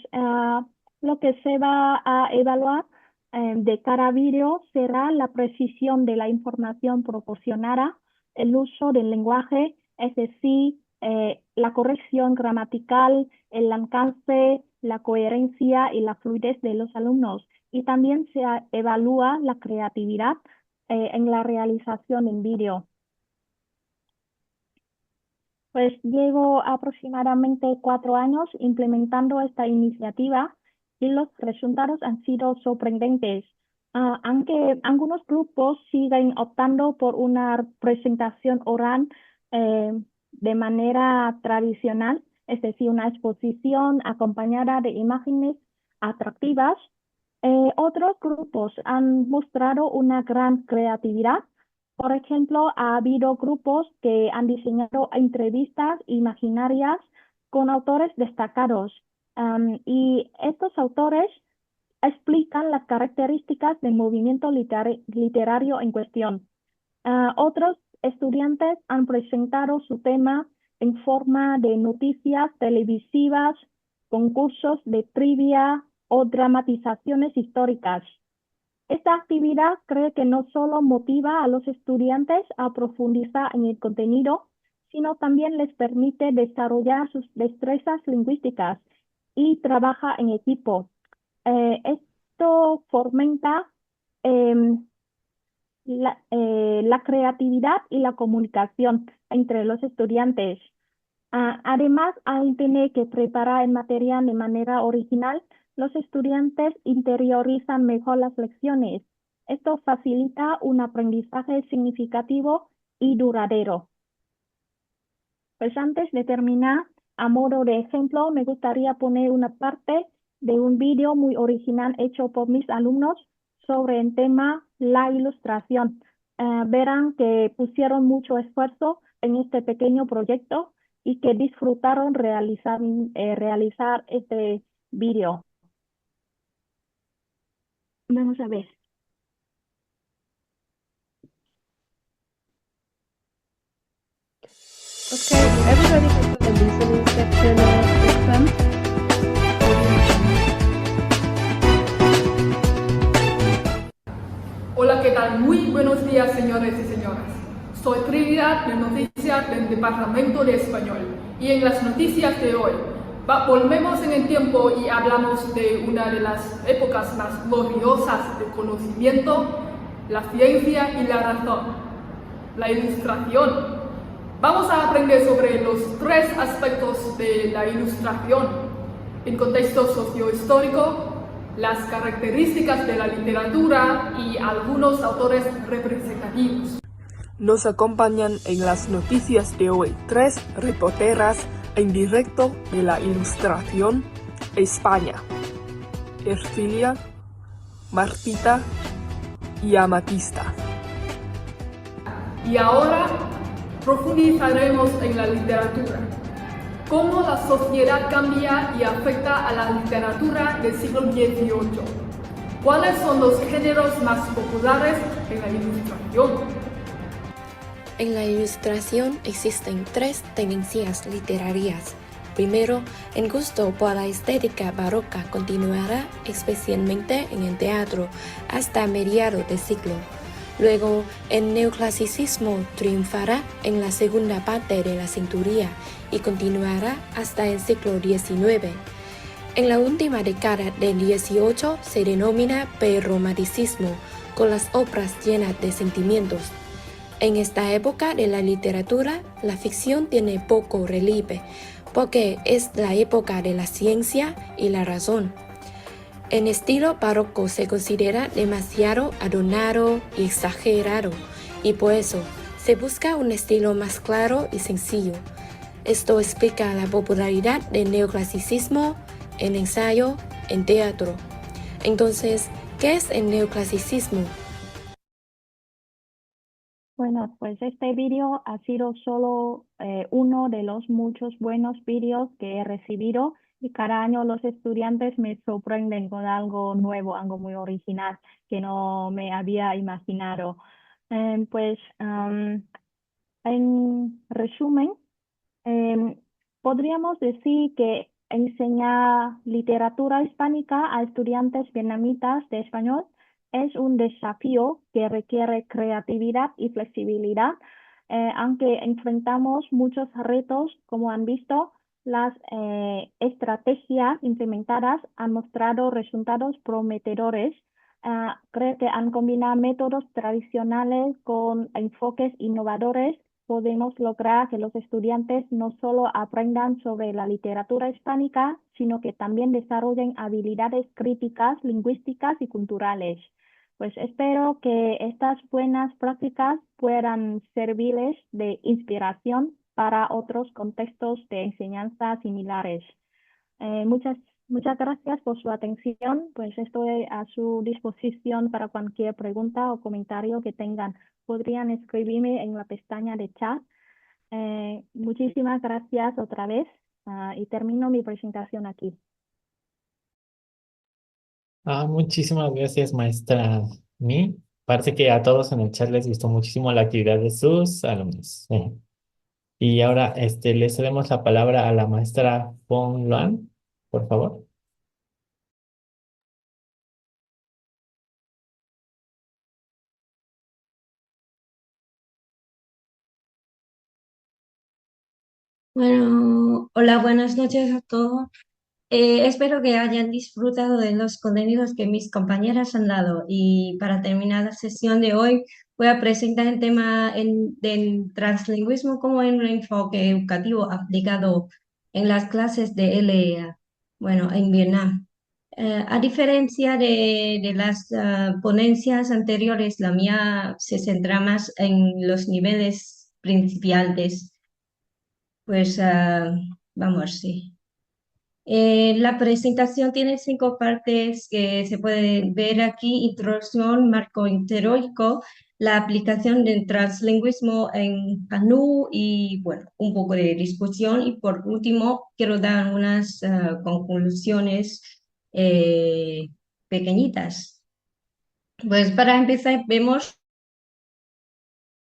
lo que se va a evaluar de cada vídeo será la precisión de la información proporcionada, el uso del lenguaje, es decir, la corrección gramatical, el alcance, la coherencia y la fluidez de los alumnos. Y también se evalúa la creatividad en la realización en vídeo. Pues llevo aproximadamente 4 años implementando esta iniciativa y los resultados han sido sorprendentes. Aunque algunos grupos siguen optando por una presentación oral eh, de manera tradicional, es decir, una exposición acompañada de imágenes atractivas, otros grupos han mostrado una gran creatividad. Por ejemplo, ha habido grupos que han diseñado entrevistas imaginarias con autores destacados. Y estos autores explican las características del movimiento literario en cuestión. Otros estudiantes han presentado su tema en forma de noticias televisivas, concursos de trivia o dramatizaciones históricas. Esta actividad creo que no solo motiva a los estudiantes a profundizar en el contenido, sino también les permite desarrollar sus destrezas lingüísticas y trabaja en equipo. Esto fomenta em, la creatividad y la comunicación entre los estudiantes. Además, al tener que preparar el material de manera original, los estudiantes interiorizan mejor las lecciones. Esto facilita un aprendizaje significativo y duradero. Pues antes de terminar, a modo de ejemplo, me gustaría poner una parte de un vídeo muy original hecho por mis alumnos sobre el tema la ilustración. Verán que pusieron mucho esfuerzo en este pequeño proyecto y que disfrutaron realizar este vídeo. Vamos a ver. Okay, everybody go to the listening section of the exam. Hola, ¿qué tal? Muy buenos días, señores y señoras. Soy Trinidad de Noticias del Departamento de Español y en las noticias de hoy volvemos en el tiempo y hablamos de una de las épocas más gloriosas del conocimiento, la ciencia y la razón, la ilustración. Vamos a aprender sobre los 3 aspectos de la ilustración: el contexto sociohistórico, las características de la literatura y algunos autores representativos. Nos acompañan en las noticias de hoy 3 reporteras en directo de la Ilustración España: Ercilia, Martita y Amatista. Y ahora profundizaremos en la literatura. Cómo la sociedad cambia y afecta a la literatura del siglo XVIII. ¿Cuáles son los géneros más populares en la ilustración? En la ilustración existen 3 tendencias literarias. Primero, el gusto por la estética barroca continuará especialmente en el teatro hasta mediados del siglo. Luego, el neoclasicismo triunfará en la segunda parte de la centuria y continuará hasta el siglo XIX. En la última década del XVIII se denomina prerromanticismo, con las obras llenas de sentimientos. En esta época de la literatura, la ficción tiene poco relieve, porque es la época de la ciencia y la razón. El estilo barroco se considera demasiado adornado y exagerado, y por eso se busca un estilo más claro y sencillo. Esto explica la popularidad del neoclasicismo en ensayo, en teatro. Entonces, ¿qué es el neoclasicismo? Bueno, pues este vídeo ha sido solo uno de los muchos buenos vídeos que he recibido y cada año los estudiantes me sorprenden con algo nuevo, algo muy original que no me había imaginado. En resumen, podríamos decir que enseñar literatura hispánica a estudiantes vietnamitas de español es un desafío que requiere creatividad y flexibilidad, aunque enfrentamos muchos retos, como han visto, las estrategias implementadas han mostrado resultados prometedores. Creo que al combinar métodos tradicionales con enfoques innovadores, podemos lograr que los estudiantes no solo aprendan sobre la literatura hispánica, sino que también desarrollen habilidades críticas, lingüísticas y culturales. Pues espero que estas buenas prácticas puedan servirles de inspiración para otros contextos de enseñanza similares. Muchas gracias por su atención. Pues estoy a su disposición para cualquier pregunta o comentario que tengan. Podrían escribirme en la pestaña de chat. Muchísimas gracias otra vez y termino mi presentación aquí. Muchísimas gracias, maestra Mi. Parece que a todos en el chat les gustó muchísimo la actividad de sus alumnos. Y ahora le cedemos la palabra a la maestra Fong Luan, por favor. Bueno, hola, buenas noches a todos. Espero que hayan disfrutado de los contenidos que mis compañeras han dado y para terminar la sesión de hoy voy a presentar el tema del translingüismo como un enfoque educativo aplicado en las clases de LEA, bueno, en Vietnam. A diferencia de las ponencias anteriores, la mía se centra más en los niveles principiantes. Pues vamos, sí. La presentación tiene 5 partes que se pueden ver aquí: introducción, marco teórico, la aplicación del translingüismo en Hanu y, bueno, un poco de discusión. Y por último, quiero dar unas conclusiones pequeñitas. Pues para empezar, vemos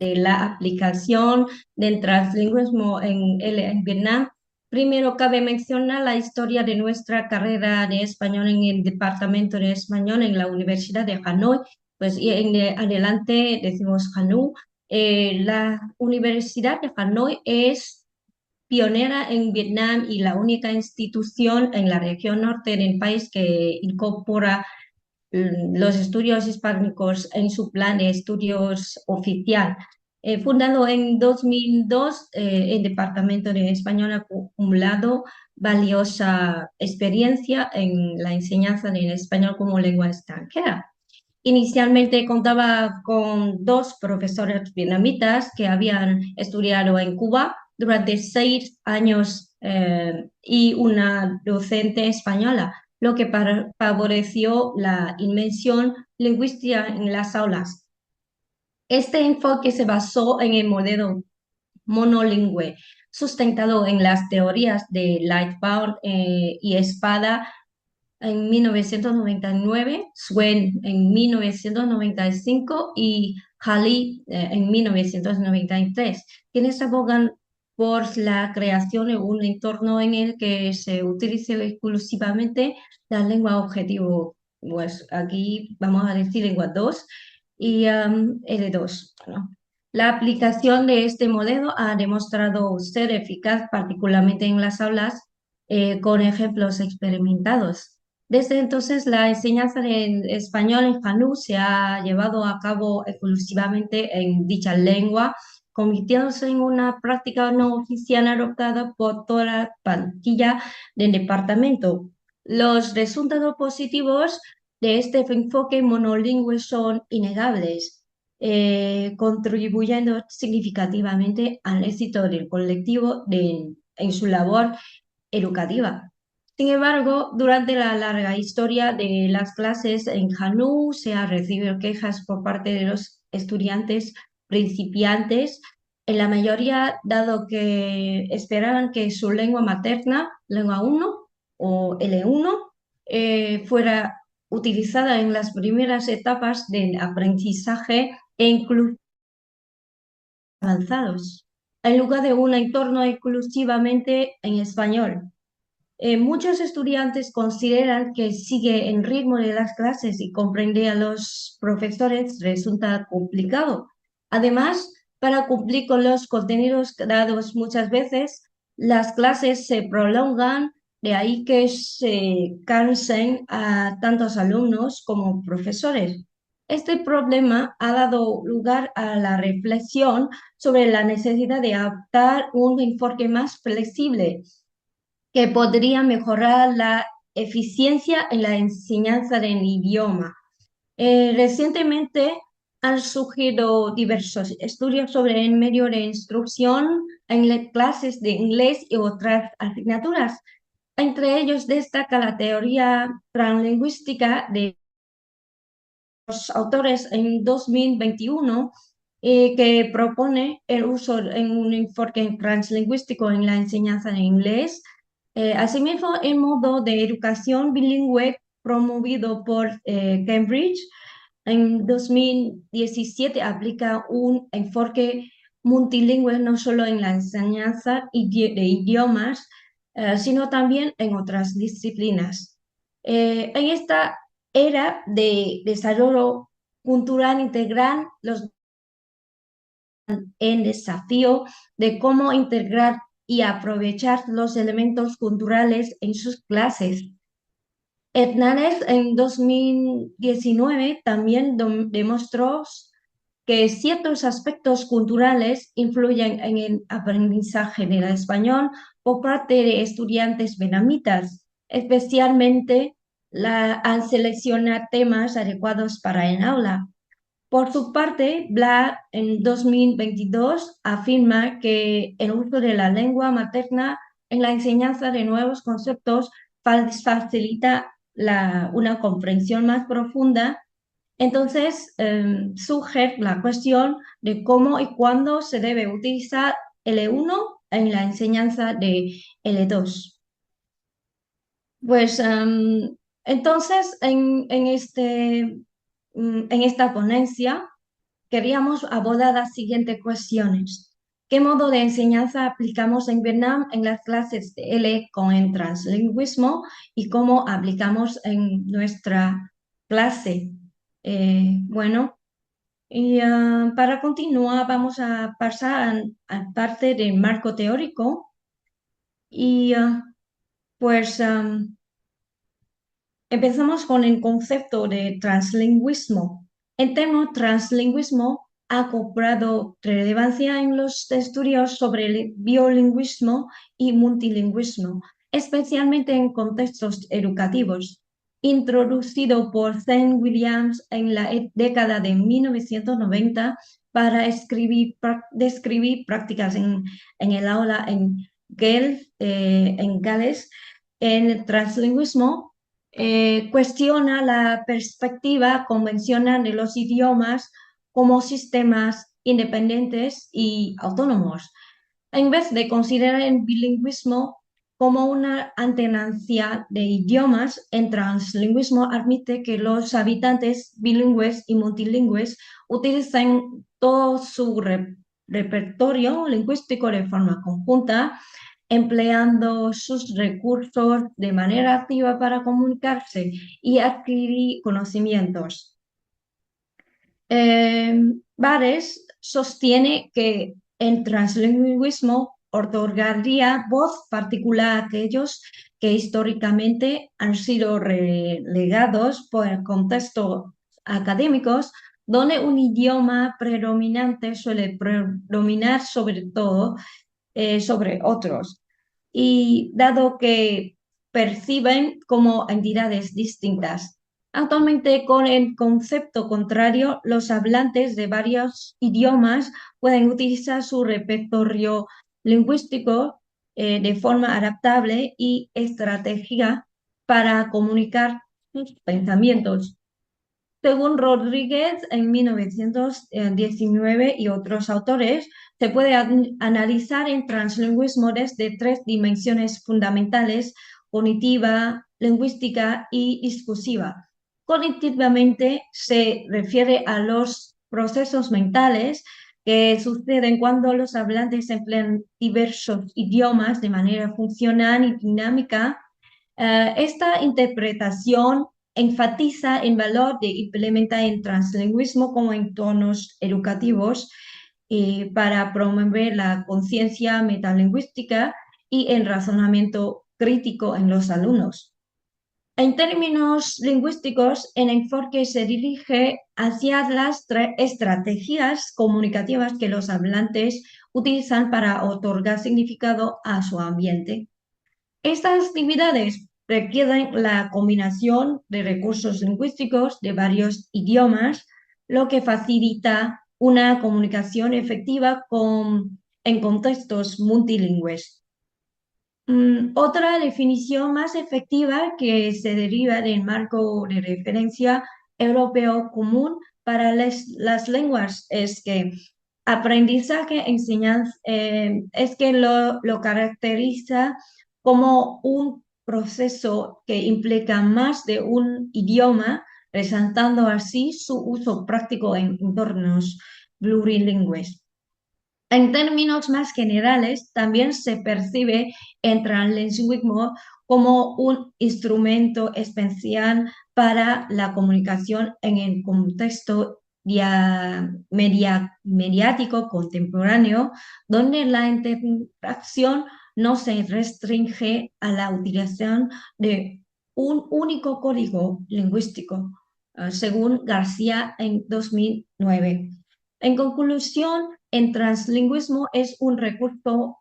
la aplicación del translingüismo en Vietnam. Primero cabe mencionar la historia de nuestra carrera de español en el Departamento de Español en la Universidad de Hanoi. Pues y en adelante decimos Hanu. La Universidad de Hanoi es pionera en Vietnam y la única institución en la región norte del país que incorpora los estudios hispánicos en su plan de estudios oficial. Fundado en 2002, el Departamento de Español ha acumulado valiosa experiencia en la enseñanza del español como lengua extranjera. Inicialmente contaba con 2 profesores vietnamitas que habían estudiado en Cuba durante 6 años y una docente española, lo que favoreció la inmersión lingüística en las aulas. Este enfoque se basó en el modelo monolingüe, sustentado en las teorías de Lightbound y Espada en 1999, Swen en 1995 y Halley en 1993, quienes abogan por la creación de un entorno en el que se utilice exclusivamente la lengua objetivo. Pues aquí vamos a decir lengua 2 y L2. ¿No? La aplicación de este modelo ha demostrado ser eficaz, particularmente en las aulas, con ejemplos experimentados. Desde entonces, la enseñanza del español en Hanu se ha llevado a cabo exclusivamente en dicha lengua, convirtiéndose en una práctica no oficial adoptada por toda la plantilla del departamento. Los resultados positivos de este enfoque monolingüe son innegables, contribuyendo significativamente al éxito del colectivo en su labor educativa. Sin embargo, durante la larga historia de las clases en Hanu se han recibido quejas por parte de los estudiantes principiantes, en la mayoría dado que esperaban que su lengua materna, lengua 1 o L1, fuera utilizada en las primeras etapas del aprendizaje e incluso avanzados, en lugar de un entorno exclusivamente en español. Muchos estudiantes consideran que sigue el ritmo de las clases y comprender a los profesores resulta complicado. Además, para cumplir con los contenidos dados muchas veces, las clases se prolongan, de ahí que se cansen a tantos alumnos como profesores. Este problema ha dado lugar a la reflexión sobre la necesidad de adaptar un enfoque más flexible que podría mejorar la eficiencia en la enseñanza del idioma. Recientemente han surgido diversos estudios sobre el medio de instrucción en clases de inglés y otras asignaturas. Entre ellos destaca la teoría translingüística de los autores en 2021 que propone el uso en un enfoque translingüístico en la enseñanza de inglés. Asimismo, el modo de educación bilingüe promovido por Cambridge en 2017 aplica un enfoque multilingüe no solo en la enseñanza de idiomas, sino también en otras disciplinas. En esta era de desarrollo cultural integral, el desafío de cómo integrar y aprovechar los elementos culturales en sus clases. Hernández en 2019 también demostró que ciertos aspectos culturales influyen en el aprendizaje del español por parte de estudiantes vietnamitas, especialmente al seleccionar temas adecuados para el aula. Por su parte, Black en 2022 afirma que el uso de la lengua materna en la enseñanza de nuevos conceptos facilita una comprensión más profunda. Entonces, surge la cuestión de cómo y cuándo se debe utilizar L1 en la enseñanza de L2. Pues entonces, en esta ponencia queríamos abordar las siguientes cuestiones. ¿Qué modo de enseñanza aplicamos en Vietnam en las clases de L con el translingüismo y cómo aplicamos en nuestra clase? Bueno, y para continuar vamos a pasar a parte del marco teórico y pues empezamos con el concepto de translingüismo. El término translingüismo ha cobrado relevancia en los estudios sobre el biolingüismo y multilingüismo, especialmente en contextos educativos. Introducido por Zen Williams en la década de 1990 para describir prácticas en el aula en Gales, en el translingüismo cuestiona la perspectiva convencional de los idiomas como sistemas independientes y autónomos, en vez de considerar el bilingüismo como una alternancia de idiomas. El translingüismo admite que los habitantes bilingües y multilingües utilicen todo su repertorio lingüístico de forma conjunta, empleando sus recursos de manera activa para comunicarse y adquirir conocimientos. Bares sostiene que el translingüismo otorgaría voz particular a aquellos que históricamente han sido relegados por el contexto académicos, donde un idioma predominante suele predominar sobre todo sobre otros, y dado que perciben como entidades distintas. Actualmente, con el concepto contrario, los hablantes de varios idiomas pueden utilizar su repertorio lingüístico de forma adaptable y estratégica para comunicar sus pensamientos. Según Rodríguez, en 1919 y otros autores, se puede analizar el translingüismo desde tres dimensiones fundamentales: cognitiva, lingüística y discursiva. Cognitivamente se refiere a los procesos mentales que suceden cuando los hablantes emplean diversos idiomas de manera funcional y dinámica Esta interpretación enfatiza el valor de implementar el translingüismo como entornos educativos para promover la conciencia metalingüística y el razonamiento crítico en los alumnos. En términos lingüísticos, el enfoque se dirige hacia las estrategias comunicativas que los hablantes utilizan para otorgar significado a su ambiente. Estas actividades requieren la combinación de recursos lingüísticos de varios idiomas, lo que facilita una comunicación efectiva en contextos multilingües. Otra definición más efectiva que se deriva del marco de referencia europeo común para las lenguas es que aprendizaje, enseñanza, es que lo caracteriza como un proceso que implica más de un idioma, resaltando así su uso práctico en entornos plurilingües. En términos más generales, también se percibe el translingüismo como un instrumento especial para la comunicación en el contexto mediático contemporáneo, donde la interacción no se restringe a la utilización de un único código lingüístico, según García en 2009. En conclusión, el translingüismo es un recurso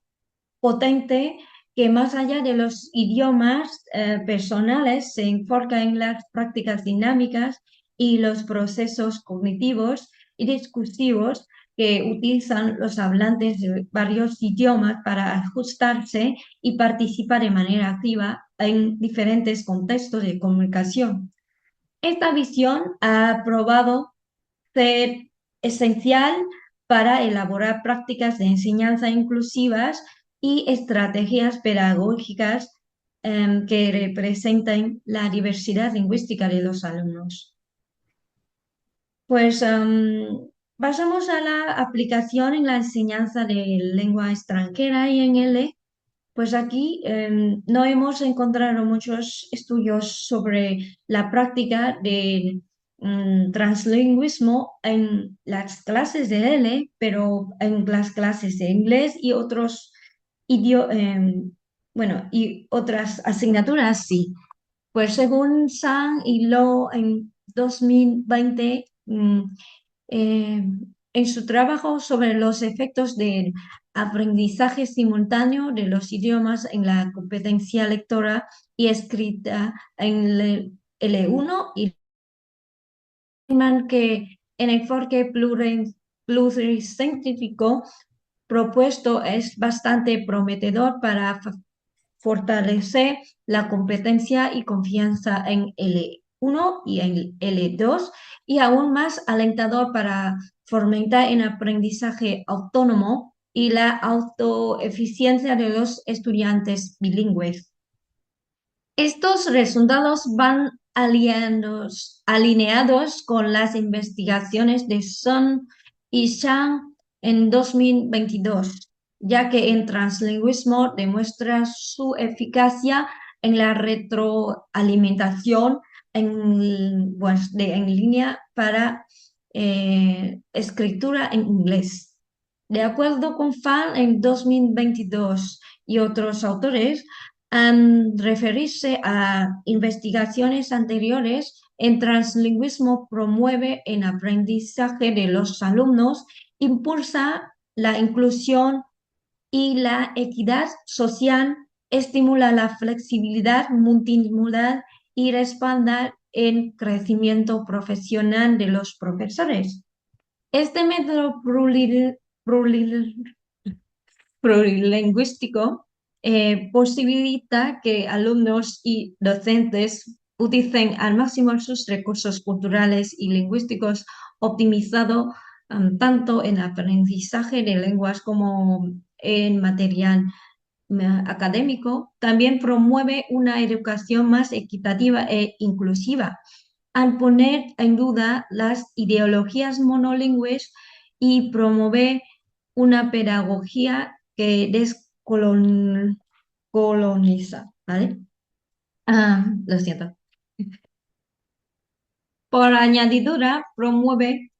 potente que más allá de los idiomas personales se enfoca en las prácticas dinámicas y los procesos cognitivos y discursivos que utilizan los hablantes de varios idiomas para ajustarse y participar de manera activa en diferentes contextos de comunicación. Esta visión ha probado ser esencial para elaborar prácticas de enseñanza inclusivas y estrategias pedagógicas que representen la diversidad lingüística de los alumnos. Pues pasamos a la aplicación en la enseñanza de lengua extranjera y en L. Pues aquí no hemos encontrado muchos estudios sobre la práctica de translingüismo en las clases de L, pero en las clases de inglés y otros y otras asignaturas sí. Pues según Sang y Lo en 2020, en su trabajo sobre los efectos del aprendizaje simultáneo de los idiomas en la competencia lectora y escrita en L1 y que el enfoque pluricientífico propuesto es bastante prometedor para fortalecer la competencia y confianza en L1 y en L2 y aún más alentador para fomentar el aprendizaje autónomo y la autoeficiencia de los estudiantes bilingües. Estos resultados van alineados con las investigaciones de Sun y Shang en 2022, ya que el translingüismo demuestra su eficacia en la retroalimentación en línea para escritura en inglés. De acuerdo con Fan en 2022 y otros autores, referirse a investigaciones anteriores, el translingüismo promueve el aprendizaje de los alumnos, impulsa la inclusión y la equidad social, estimula la flexibilidad multimodal y respalda el crecimiento profesional de los profesores. Este método plurilingüístico posibilita que alumnos y docentes utilicen al máximo sus recursos culturales y lingüísticos, optimizado tanto en aprendizaje de lenguas como en material académico. También promueve una educación más equitativa e inclusiva, al poner en duda las ideologías monolingües y promover una pedagogía que descoloniza, ¿vale? Lo siento. Por añadidura, promueve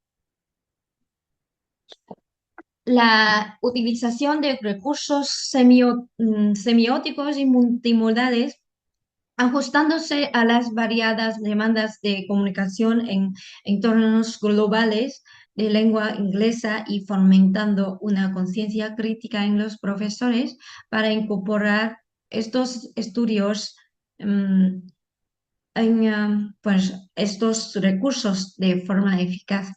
la utilización de recursos semióticos y multimodales, ajustándose a las variadas demandas de comunicación en entornos globales de lengua inglesa y fomentando una conciencia crítica en los profesores para incorporar estos estudios en pues, estos recursos de forma eficaz.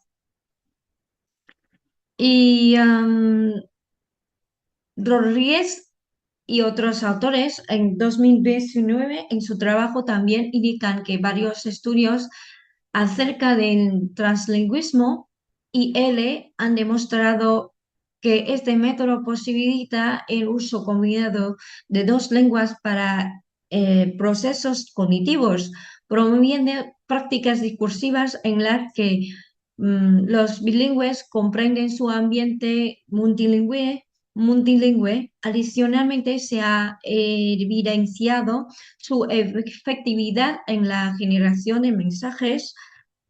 Y Rodríguez y otros autores en 2019 en su trabajo también indican que varios estudios acerca del translingüismo y L han demostrado que este método posibilita el uso combinado de dos lenguas para procesos cognitivos, promoviendo prácticas discursivas en las que los bilingües comprenden su ambiente multilingüe. Adicionalmente, se ha evidenciado su efectividad en la generación de mensajes,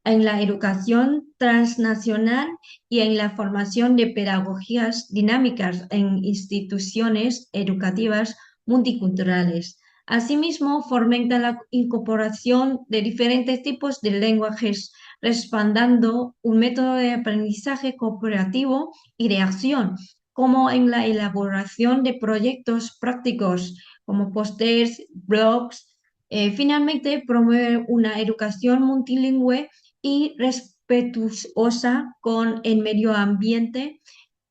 en la educación transnacional y en la formación de pedagogías dinámicas en instituciones educativas multiculturales. Asimismo, fomenta la incorporación de diferentes tipos de lenguajes, respaldando un método de aprendizaje cooperativo y de acción, como en la elaboración de proyectos prácticos como pósters, blogs. Finalmente, promueve una educación multilingüe y respetuosa con el medio ambiente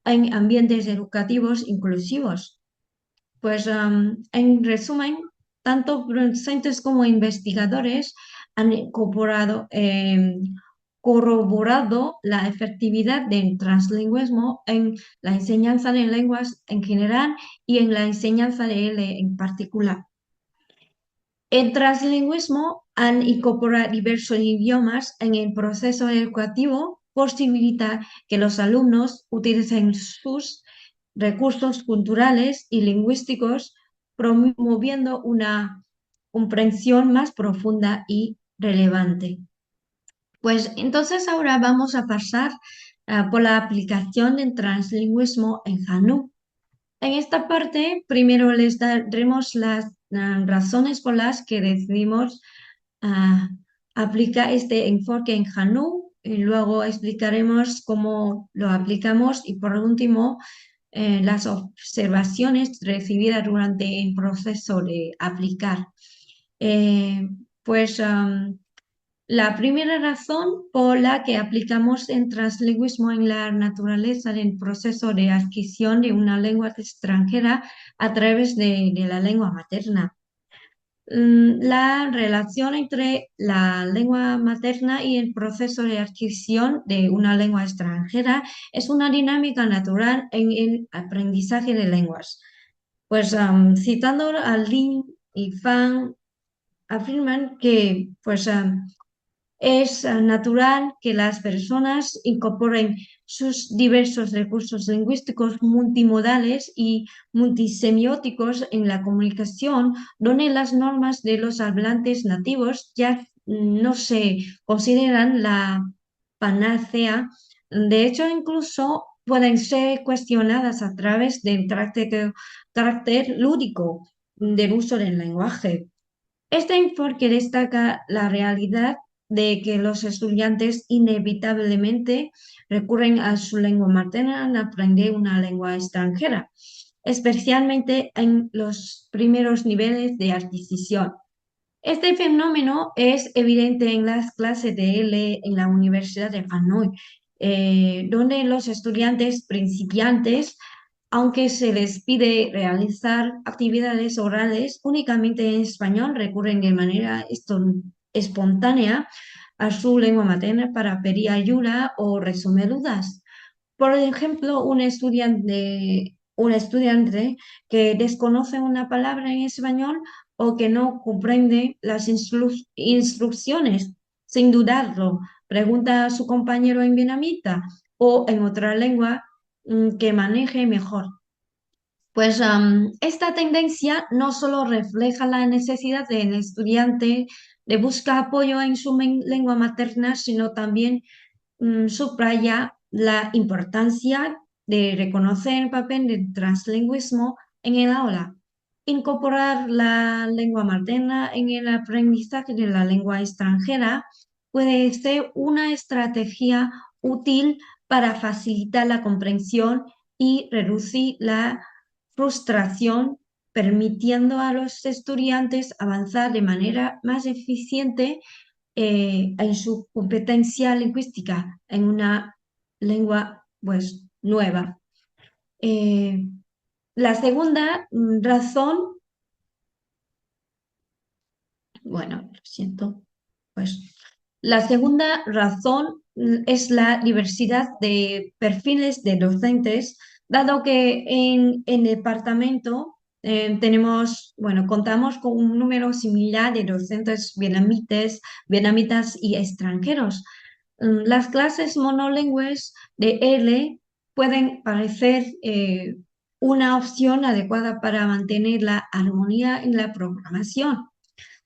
en ambientes educativos inclusivos. Pues en resumen, tanto docentes como investigadores han corroborado la efectividad del translingüismo en la enseñanza de lenguas en general y en la enseñanza de L en particular. El translingüismo, al incorporar diversos idiomas en el proceso educativo, posibilita que los alumnos utilicen sus recursos culturales y lingüísticos, promoviendo una comprensión más profunda y relevante. Pues entonces ahora vamos a pasar por la aplicación del translingüismo en Hanú. En esta parte, primero les daremos las razones por las que decidimos aplicar este enfoque en Hanú, y luego explicaremos cómo lo aplicamos y por último las observaciones recibidas durante el proceso de aplicar. La primera razón por la que aplicamos el translingüismo en la naturaleza del proceso de adquisición de una lengua extranjera a través de la lengua materna. La relación entre la lengua materna y el proceso de adquisición de una lengua extranjera es una dinámica natural en el aprendizaje de lenguas. Pues citando a Lin y Fan, afirman que es natural que las personas incorporen sus diversos recursos lingüísticos multimodales y multisemióticos en la comunicación, donde las normas de los hablantes nativos ya no se consideran la panacea. De hecho, incluso pueden ser cuestionadas a través del carácter lúdico del uso del lenguaje. Este enfoque destaca la realidad de que los estudiantes inevitablemente recurren a su lengua materna al aprender una lengua extranjera, especialmente en los primeros niveles de adquisición. Este fenómeno es evidente en las clases de L en la Universidad de Hanoi, donde los estudiantes principiantes, aunque se les pide realizar actividades orales únicamente en español, recurren de manera espontánea a su lengua materna para pedir ayuda o resolver dudas. Por ejemplo, un estudiante que desconoce una palabra en español o que no comprende las instrucciones, sin dudarlo, pregunta a su compañero en vietnamita o en otra lengua que maneje mejor. Pues esta tendencia no solo refleja la necesidad del estudiante de buscar apoyo en su lengua materna, sino también subraya la importancia de reconocer el papel del translingüismo en el aula. Incorporar la lengua materna en el aprendizaje de la lengua extranjera puede ser una estrategia útil para facilitar la comprensión y reducir la frustración, permitiendo a los estudiantes avanzar de manera más eficiente en su competencia lingüística en una lengua pues nueva. La segunda razón, bueno, lo siento, pues la segunda razón es la diversidad de perfiles de docentes, dado que en el departamento contamos con un número similar de docentes vietnamitas y extranjeros. Las clases monolingües de L pueden parecer una opción adecuada para mantener la armonía en la programación.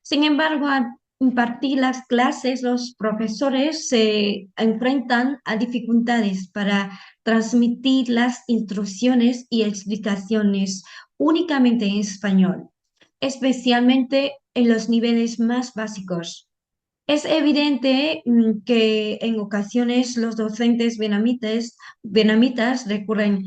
Sin embargo, al impartir las clases, los profesores se enfrentan a dificultades para transmitir las instrucciones y explicaciones únicamente en español, especialmente en los niveles más básicos. Es evidente que en ocasiones los docentes vietnamitas recurren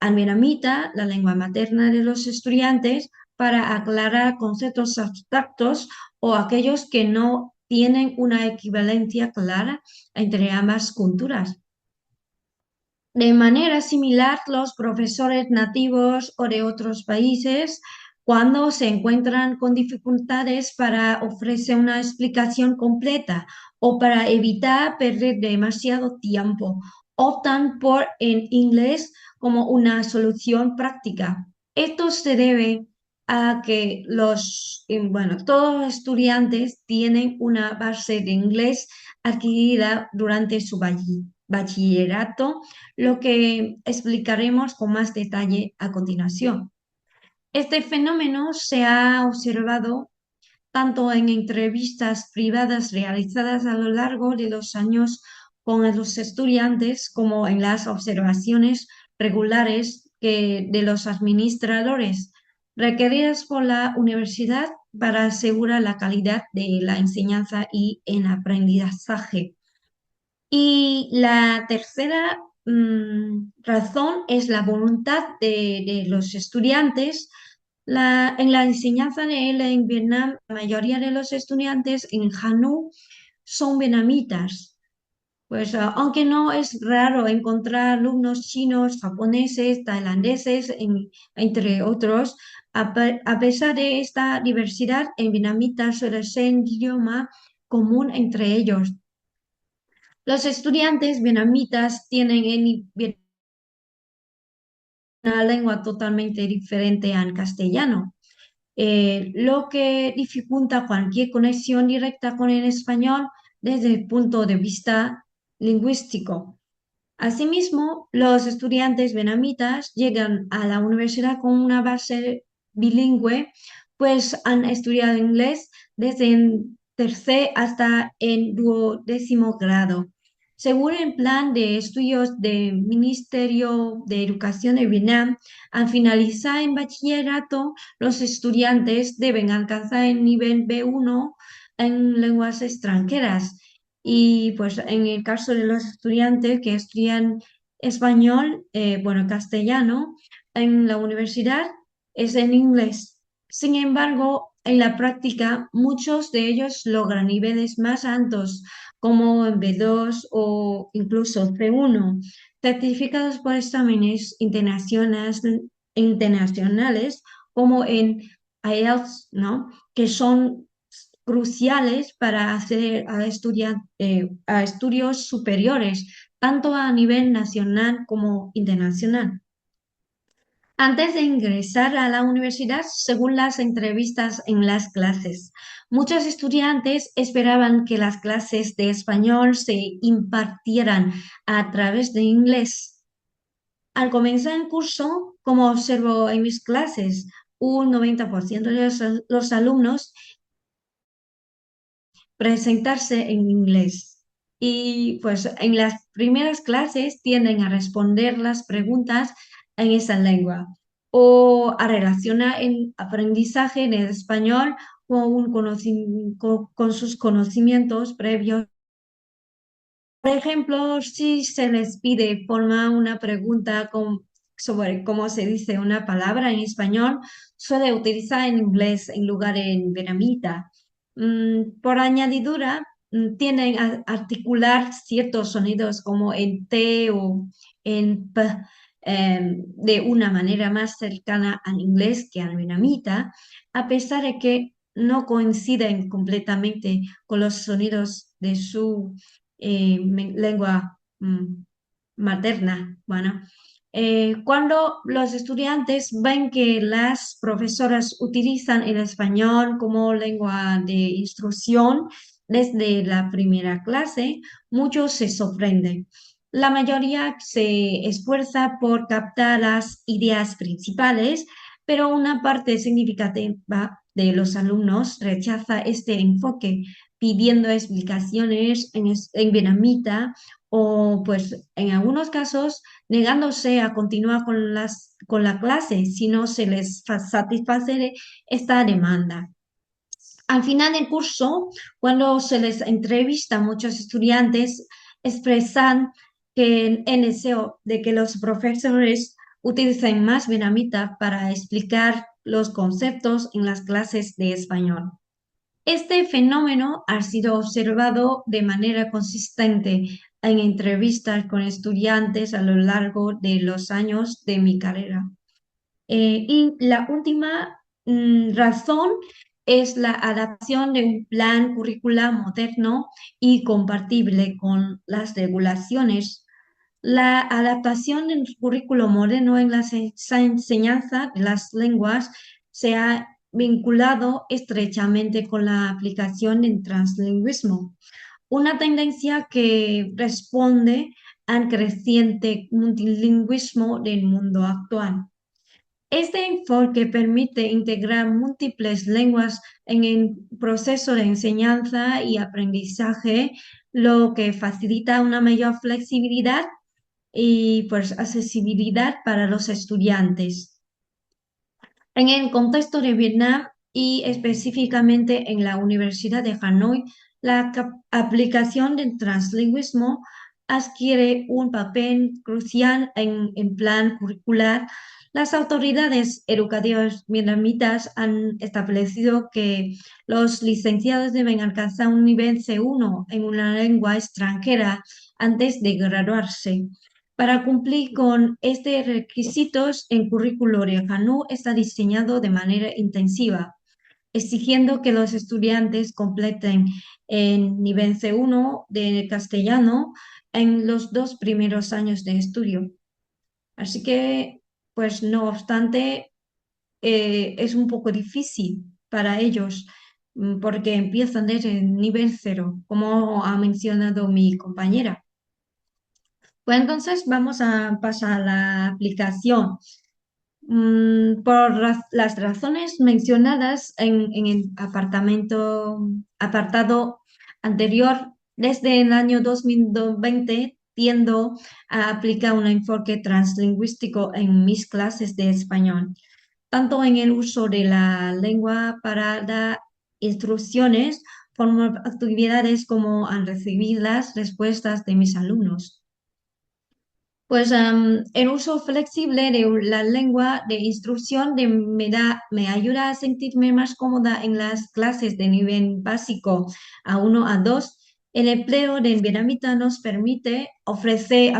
al vietnamita, la lengua materna de los estudiantes, para aclarar conceptos abstractos o aquellos que no tienen una equivalencia clara entre ambas culturas. De manera similar, los profesores nativos o de otros países, cuando se encuentran con dificultades para ofrecer una explicación completa o para evitar perder demasiado tiempo, optan por el inglés como una solución práctica. Esto se debe a que todos los estudiantes tienen una base de inglés adquirida durante su bachillerato, lo que explicaremos con más detalle a continuación. Este fenómeno se ha observado tanto en entrevistas privadas realizadas a lo largo de los años con los estudiantes como en las observaciones regulares de los administradores requeridas por la universidad para asegurar la calidad de la enseñanza y el aprendizaje. Y la tercera razón es la voluntad de los estudiantes. En la enseñanza de él en Vietnam, la mayoría de los estudiantes en Hanoi son vietnamitas. Pues aunque no es raro encontrar alumnos chinos, japoneses, tailandeses, entre otros, a pesar de esta diversidad, el vietnamita suele ser un idioma común entre ellos. Los estudiantes vietnamitas tienen en una lengua totalmente diferente al castellano, lo que dificulta cualquier conexión directa con el español desde el punto de vista lingüístico. Asimismo, los estudiantes vietnamitas llegan a la universidad con una base bilingüe, pues han estudiado inglés desde el tercer hasta el 12º grado. Según el plan de estudios del Ministerio de Educación de Vietnam, al finalizar el bachillerato, los estudiantes deben alcanzar el nivel B1 en lenguas extranjeras. Y pues en el caso de los estudiantes que estudian español, castellano, en la universidad es en inglés. Sin embargo, en la práctica, muchos de ellos logran niveles más altos, como en B2 o incluso C1, certificados por exámenes internacionales como en IELTS, ¿no? Que son cruciales para acceder a estudios superiores, tanto a nivel nacional como internacional. Antes de ingresar a la universidad, según las entrevistas en las clases, muchos estudiantes esperaban que las clases de español se impartieran a través de inglés. Al comenzar el curso, como observo en mis clases, un 90% de los alumnos presentarse en inglés. Y pues en las primeras clases tienden a responder las preguntas en esa lengua o a relacionar el aprendizaje en el español con sus conocimientos previos. Por ejemplo, si se les pide formar una pregunta sobre cómo se dice una palabra en español, suele utilizar en inglés en lugar de vietnamita. Por añadidura, tienden a articular ciertos sonidos como en T o en P de una manera más cercana al inglés que al vietnamita, a pesar de que no coinciden completamente con los sonidos de su lengua materna. Bueno, cuando los estudiantes ven que las profesoras utilizan el español como lengua de instrucción desde la primera clase, muchos se sorprenden. La mayoría se esfuerza por captar las ideas principales, pero una parte significativa de los alumnos rechaza este enfoque, pidiendo explicaciones en vietnamita o pues en algunos casos negándose a continuar con la clase si no se les satisface esta demanda. Al final del curso, cuando se les entrevista a muchos estudiantes, expresan que el deseo de que los profesores utilicen más vietnamita para explicar los conceptos en las clases de español. Este fenómeno ha sido observado de manera consistente en entrevistas con estudiantes a lo largo de los años de mi carrera. Y la última razón es la adaptación de un plan curricular moderno y compatible con las regulaciones. La adaptación del currículo moderno en la enseñanza de las lenguas se ha vinculado estrechamente con la aplicación del translingüismo, una tendencia que responde al creciente multilingüismo del mundo actual. Este enfoque permite integrar múltiples lenguas en el proceso de enseñanza y aprendizaje, lo que facilita una mayor flexibilidad y pues accesibilidad para los estudiantes. En el contexto de Vietnam y específicamente en la Universidad de Hanoi, la aplicación del translingüismo adquiere un papel crucial en plan curricular. Las autoridades educativas vietnamitas han establecido que los licenciados deben alcanzar un nivel C1 en una lengua extranjera antes de graduarse. Para cumplir con estos requisitos, el currículo de Hanoi está diseñado de manera intensiva, exigiendo que los estudiantes completen el nivel C1 de castellano en los 2 primeros años de estudio. Así que, pues no obstante, es un poco difícil para ellos porque empiezan desde el nivel 0, como ha mencionado mi compañera. Pues entonces vamos a pasar a la aplicación. Por las razones mencionadas en el apartado anterior, desde el año 2020 tiendo a aplicar un enfoque translingüístico en mis clases de español, tanto en el uso de la lengua para dar instrucciones, formar actividades como al recibir las respuestas de mis alumnos. Pues el uso flexible de la lengua de instrucción me ayuda a sentirme más cómoda en las clases de nivel básico A1 a 2. El empleo del vietnamita nos permite ofrecer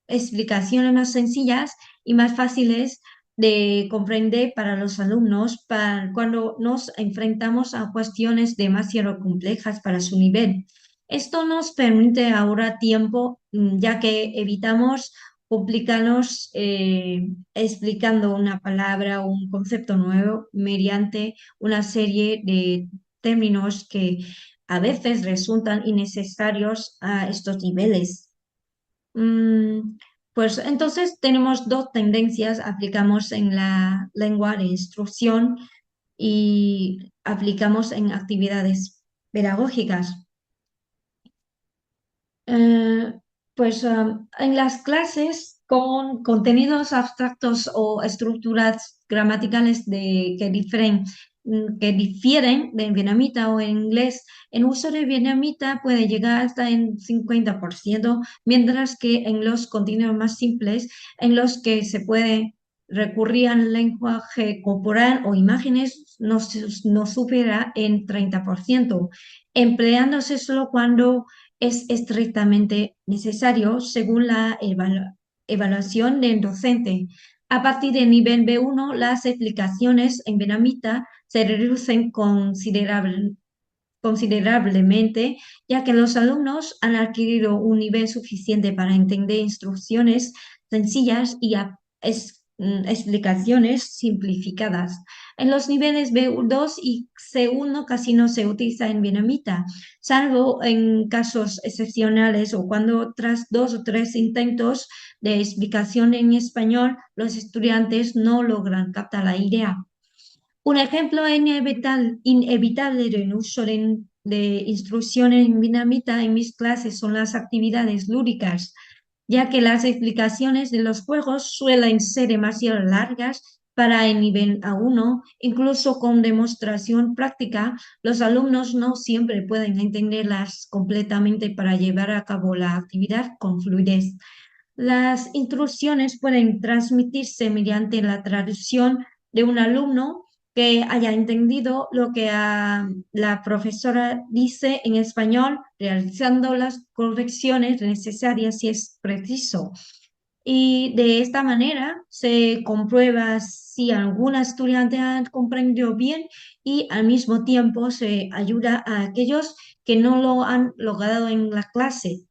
explicaciones más sencillas y más fáciles de comprender para los alumnos cuando nos enfrentamos a cuestiones demasiado complejas para su nivel. Esto nos permite ahorrar tiempo, ya que evitamos complicarnos explicando una palabra o un concepto nuevo mediante una serie de términos que a veces resultan innecesarios a estos niveles. Pues entonces tenemos dos tendencias, aplicamos en la lengua de instrucción y aplicamos en actividades pedagógicas. Eh, en las clases con contenidos abstractos o estructuras gramaticales que difieren de vietnamita o en inglés, el uso de vietnamita puede llegar hasta en 50%, mientras que en los contenidos más simples, en los que se puede recurrir al lenguaje corporal o imágenes, no supera en 30%, empleándose solo cuando es estrictamente necesario según la evaluación del docente. A partir del nivel B1, las explicaciones en vietnamita se reducen considerablemente, ya que los alumnos han adquirido un nivel suficiente para entender instrucciones sencillas y explicaciones simplificadas. En los niveles B2 y C1 casi no se utiliza en vietnamita, salvo en casos excepcionales o cuando tras 2 o 3 intentos de explicación en español los estudiantes no logran captar la idea. Un ejemplo inevitable del uso de instrucciones en vietnamita en mis clases son las actividades lúdicas, ya que las explicaciones de los juegos suelen ser demasiado largas para el nivel A1, incluso con demostración práctica, los alumnos no siempre pueden entenderlas completamente para llevar a cabo la actividad con fluidez. Las instrucciones pueden transmitirse mediante la traducción de un alumno que haya entendido lo que la profesora dice en español, realizando las correcciones necesarias si es preciso. Y de esta manera se comprueba si algún estudiante ha comprendido bien y al mismo tiempo se ayuda a aquellos que no lo han logrado en la clase.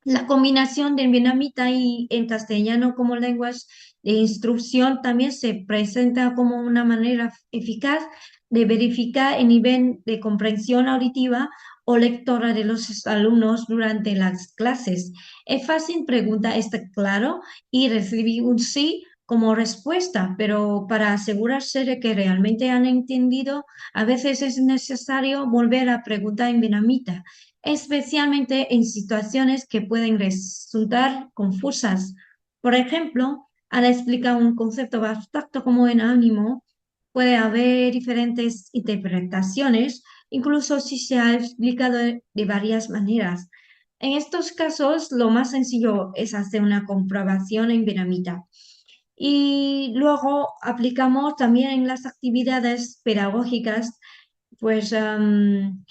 La combinación del vietnamita y el castellano como lenguas de instrucción también se presenta como una manera eficaz de verificar el nivel de comprensión auditiva o lectora de los alumnos durante las clases. Es fácil preguntar, ¿está claro? Y recibir un sí como respuesta, pero para asegurarse de que realmente han entendido, a veces es necesario volver a preguntar en vietnamita, especialmente en situaciones que pueden resultar confusas. Por ejemplo, al explicar un concepto abstracto como en ánimo, puede haber diferentes interpretaciones, incluso si se ha explicado de varias maneras. En estos casos, lo más sencillo es hacer una comprobación en vietnamita. Y luego aplicamos también en las actividades pedagógicas, pues en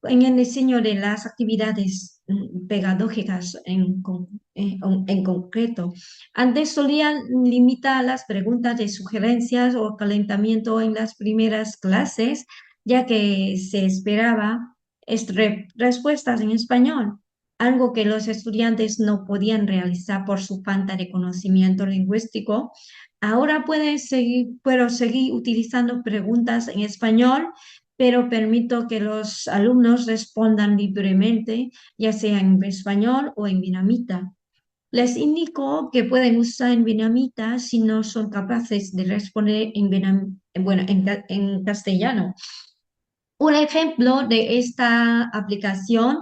el diseño de las actividades pedagógicas en concreto. Antes solían limitar las preguntas de sugerencias o calentamiento en las primeras clases, ya que se esperaba respuestas en español, algo que los estudiantes no podían realizar por su falta de conocimiento lingüístico. Ahora puedo seguir utilizando preguntas en español, pero permito que los alumnos respondan libremente, ya sea en español o en vietnamita. Les indico que pueden usar en vietnamita si no son capaces de responder en castellano. Un ejemplo de esta aplicación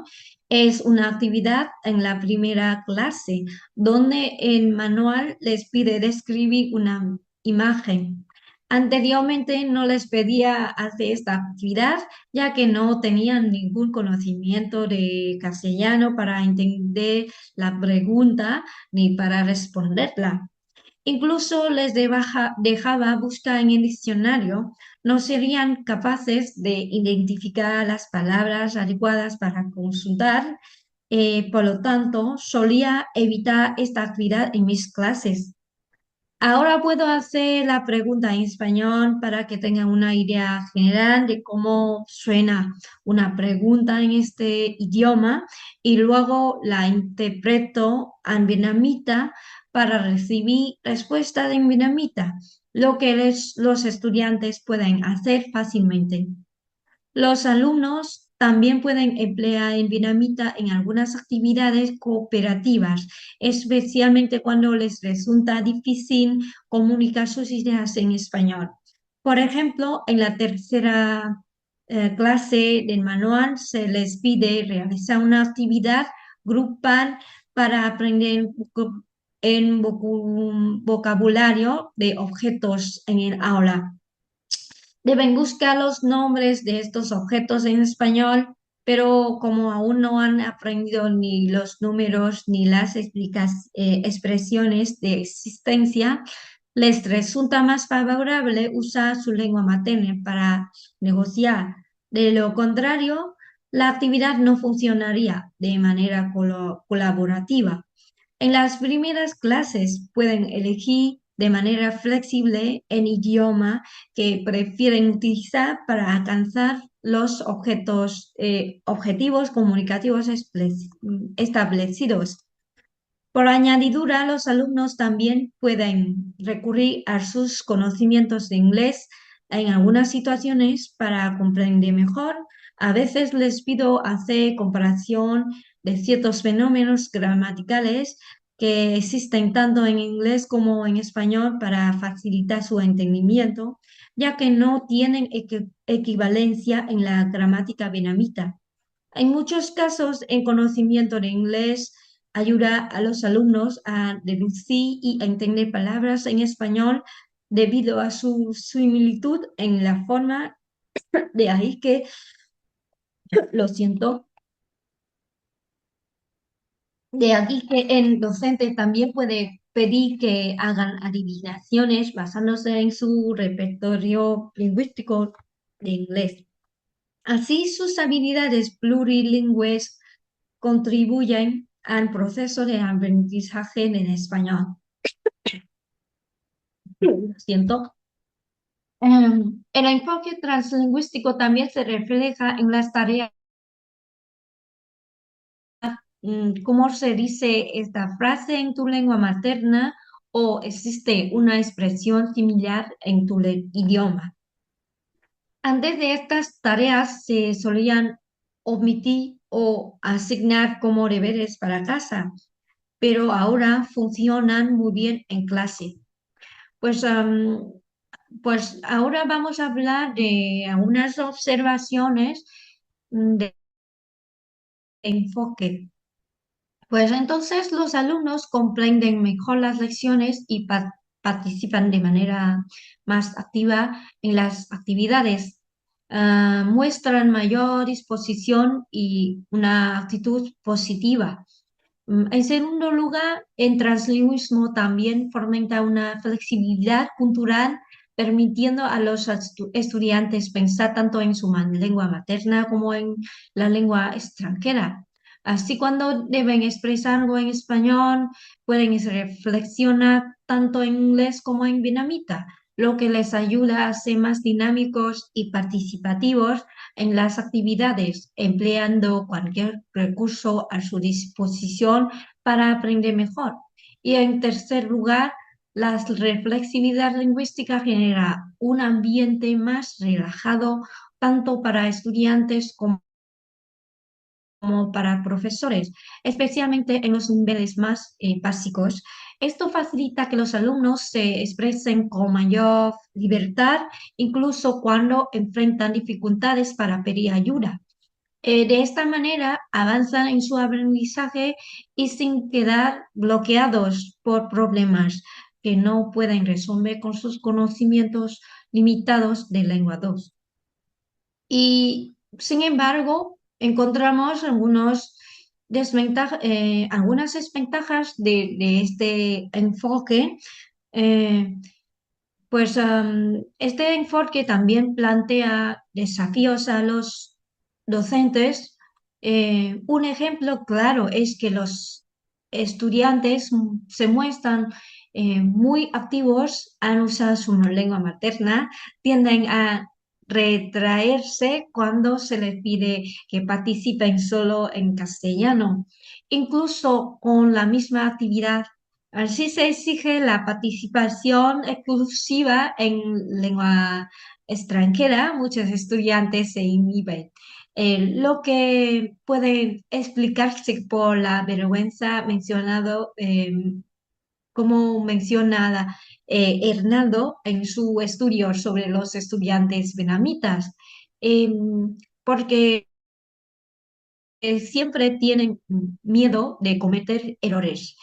es una actividad en la primera clase, donde el manual les pide describir una imagen. Anteriormente no les pedía hacer esta actividad, ya que no tenían ningún conocimiento de castellano para entender la pregunta ni para responderla. Incluso les dejaba buscar en el diccionario, no serían capaces de identificar las palabras adecuadas para consultar, por lo tanto, solía evitar esta actividad en mis clases. Ahora puedo hacer la pregunta en español para que tengan una idea general de cómo suena una pregunta en este idioma y luego la interpreto en vietnamita para recibir respuestas en vietnamita, lo que los estudiantes pueden hacer fácilmente. Los alumnos también pueden emplear el vietnamita en algunas actividades cooperativas, especialmente cuando les resulta difícil comunicar sus ideas en español. Por ejemplo, en la tercera clase del manual se les pide realizar una actividad grupal para aprender el vocabulario de objetos en el aula. Deben buscar los nombres de estos objetos en español, pero como aún no han aprendido ni los números ni las expresiones de existencia, les resulta más favorable usar su lengua materna para negociar. De lo contrario, la actividad no funcionaría de manera colaborativa. En las primeras clases pueden elegir de manera flexible el idioma que prefieren utilizar para alcanzar los objetivos comunicativos establecidos. Por añadidura, los alumnos también pueden recurrir a sus conocimientos de inglés en algunas situaciones para comprender mejor. A veces les pido hacer comparación de ciertos fenómenos gramaticales que existen tanto en inglés como en español para facilitar su entendimiento, ya que no tienen equivalencia en la gramática vietnamita. En muchos casos, el conocimiento de inglés ayuda a los alumnos a deducir y entender palabras en español debido a su similitud en la forma. De ahí que, lo siento, de aquí que el docente también puede pedir que hagan adivinaciones basándose en su repertorio lingüístico de inglés. Así, sus habilidades plurilingües contribuyen al proceso de aprendizaje en español. Lo siento. El enfoque translingüístico también se refleja en las tareas. ¿Cómo se dice esta frase en tu lengua materna? ¿O existe una expresión similar en tu idioma? Antes de estas tareas se solían omitir o asignar como deberes para casa, pero ahora funcionan muy bien en clase. Pues ahora vamos a hablar de algunas observaciones de enfoque. Pues entonces los alumnos comprenden mejor las lecciones y participan de manera más activa en las actividades. Muestran mayor disposición y una actitud positiva. En segundo lugar, el translingüismo también fomenta una flexibilidad cultural, permitiendo a los estudiantes pensar tanto en su lengua materna como en la lengua extranjera. Así, cuando deben expresar algo en español, pueden reflexionar tanto en inglés como en vietnamita, lo que les ayuda a ser más dinámicos y participativos en las actividades, empleando cualquier recurso a su disposición para aprender mejor. Y en tercer lugar, la reflexividad lingüística genera un ambiente más relajado tanto para estudiantes como para profesores, especialmente en los niveles más básicos. Esto facilita que los alumnos se expresen con mayor libertad, incluso cuando enfrentan dificultades para pedir ayuda. De esta manera avanzan en su aprendizaje y sin quedar bloqueados por problemas que no pueden resolver con sus conocimientos limitados de lengua 2. Y sin embargo, encontramos algunas desventajas de este enfoque. Este enfoque también plantea desafíos a los docentes. Un ejemplo claro es que los estudiantes se muestran muy activos al usar su lengua materna, tienden a retraerse cuando se les pide que participen solo en castellano, incluso con la misma actividad. Así se exige la participación exclusiva en lengua extranjera. Muchos estudiantes se inhiben. lo que puede explicarse por la vergüenza mencionado, como menciona Hernando en su estudio sobre los estudiantes vietnamitas, porque siempre tienen miedo de cometer errores.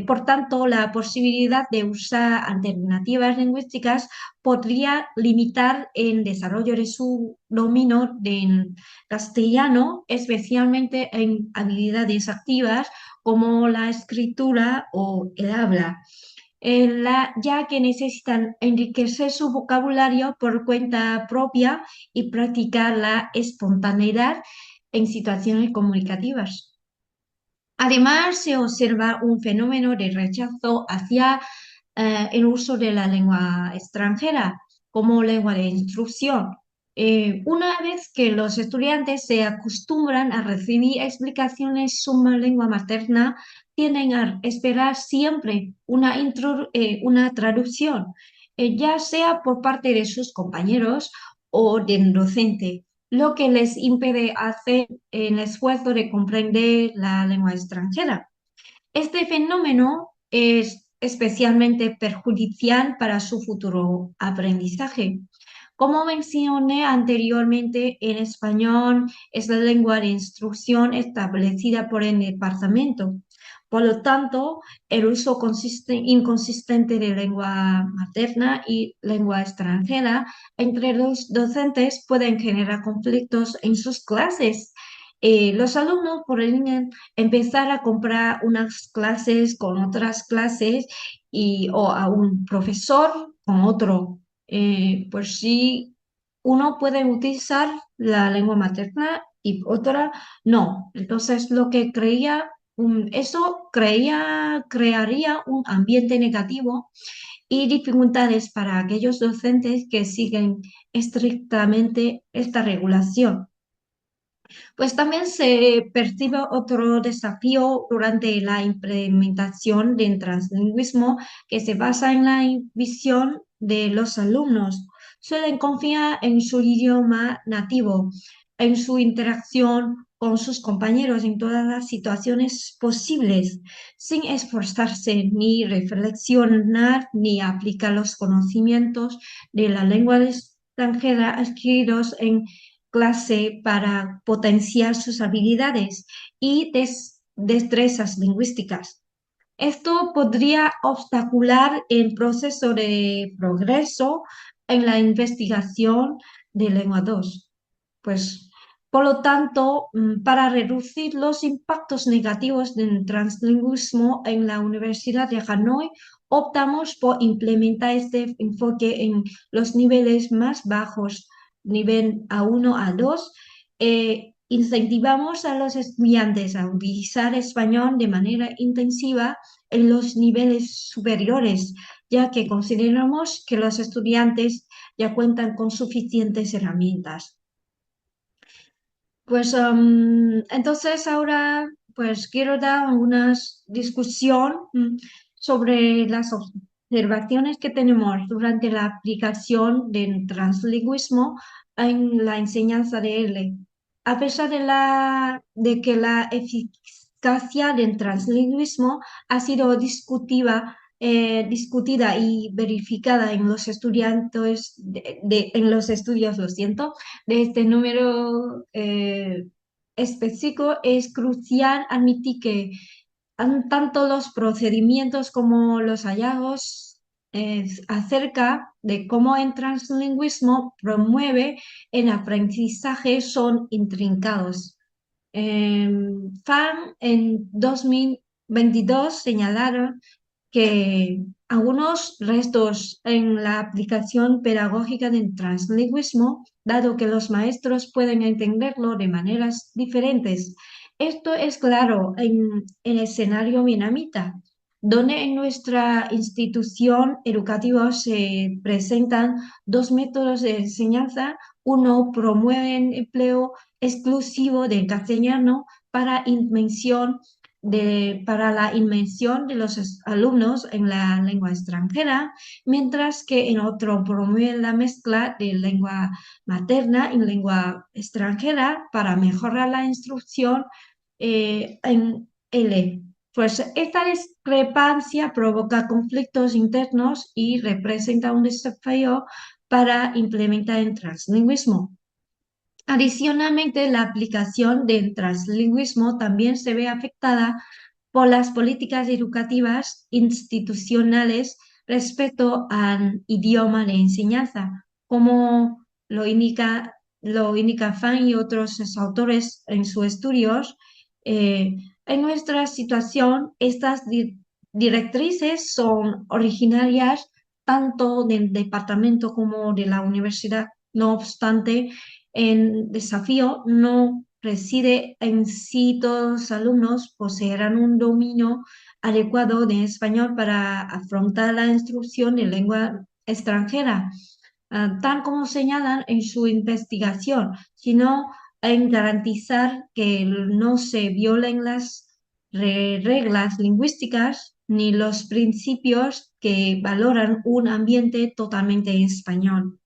Por tanto, la posibilidad de usar alternativas lingüísticas podría limitar el desarrollo de su dominio del castellano, especialmente en habilidades activas como la escritura o el habla. Ya que necesitan enriquecer su vocabulario por cuenta propia y practicar la espontaneidad en situaciones comunicativas. Además, se observa un fenómeno de rechazo hacia el uso de la lengua extranjera como lengua de instrucción. Una vez que los estudiantes se acostumbran a recibir explicaciones en su lengua materna, tienden a esperar siempre una traducción, ya sea por parte de sus compañeros o del docente, lo que les impide hacer el esfuerzo de comprender la lengua extranjera. Este fenómeno es especialmente perjudicial para su futuro aprendizaje. Como mencioné anteriormente, en español es la lengua de instrucción establecida por el departamento. Por lo tanto, el uso inconsistente de lengua materna y lengua extranjera entre los docentes pueden generar conflictos en sus clases. Los alumnos podrían empezar a comprar unas clases con otras clases o a un profesor con otro. Pues sí, uno puede utilizar la lengua materna y otra no. Entonces, eso crearía un ambiente negativo y dificultades para aquellos docentes que siguen estrictamente esta regulación. Pues también se percibe otro desafío durante la implementación del translingüismo que se basa en la visión de los alumnos. Suelen confiar en su idioma nativo, en su interacción con sus compañeros en todas las situaciones posibles, sin esforzarse ni reflexionar ni aplicar los conocimientos de la lengua extranjera adquiridos en clase para potenciar sus habilidades y destrezas lingüísticas. Esto podría obstacular el proceso de progreso en la investigación de lengua 2. Pues, por lo tanto, para reducir los impactos negativos del translingüismo en la Universidad de Hanoi, optamos por implementar este enfoque en los niveles más bajos, nivel A1, A2. Incentivamos a los estudiantes a utilizar español de manera intensiva en los niveles superiores, ya que consideramos que los estudiantes ya cuentan con suficientes herramientas. Pues entonces ahora pues quiero dar una discusión sobre las observaciones que tenemos durante la aplicación del translingüismo en la enseñanza de él. A pesar de que la eficacia del translingüismo ha sido discutida y verificada en los estudiantes en los estudios, de este número específico, es crucial admitir que tanto los procedimientos como los hallazgos acerca de cómo el translingüismo promueve el aprendizaje son intrincados. FAN en 2022 señalaron que algunos restos en la aplicación pedagógica del translingüismo, dado que los maestros pueden entenderlo de maneras diferentes. Esto es claro en el escenario vietnamita, donde en nuestra institución educativa se presentan dos métodos de enseñanza. Uno promueve el empleo exclusivo del castellano para inmersión para la inmersión de los alumnos en la lengua extranjera, mientras que en otro promueve la mezcla de lengua materna y lengua extranjera para mejorar la instrucción en L. Pues esta discrepancia provoca conflictos internos y representa un desafío para implementar el translingüismo. Adicionalmente, la aplicación del translingüismo también se ve afectada por las políticas educativas institucionales respecto al idioma de enseñanza, como lo indica Fan y otros autores en sus estudios. En nuestra situación, estas directrices son originarias tanto del departamento como de la universidad. No obstante, el desafío no reside en si todos los alumnos poseerán un dominio adecuado de español para afrontar la instrucción de lengua extranjera, tal como señalan en su investigación, sino en garantizar que no se violen las reglas lingüísticas ni los principios que valoran un ambiente totalmente español.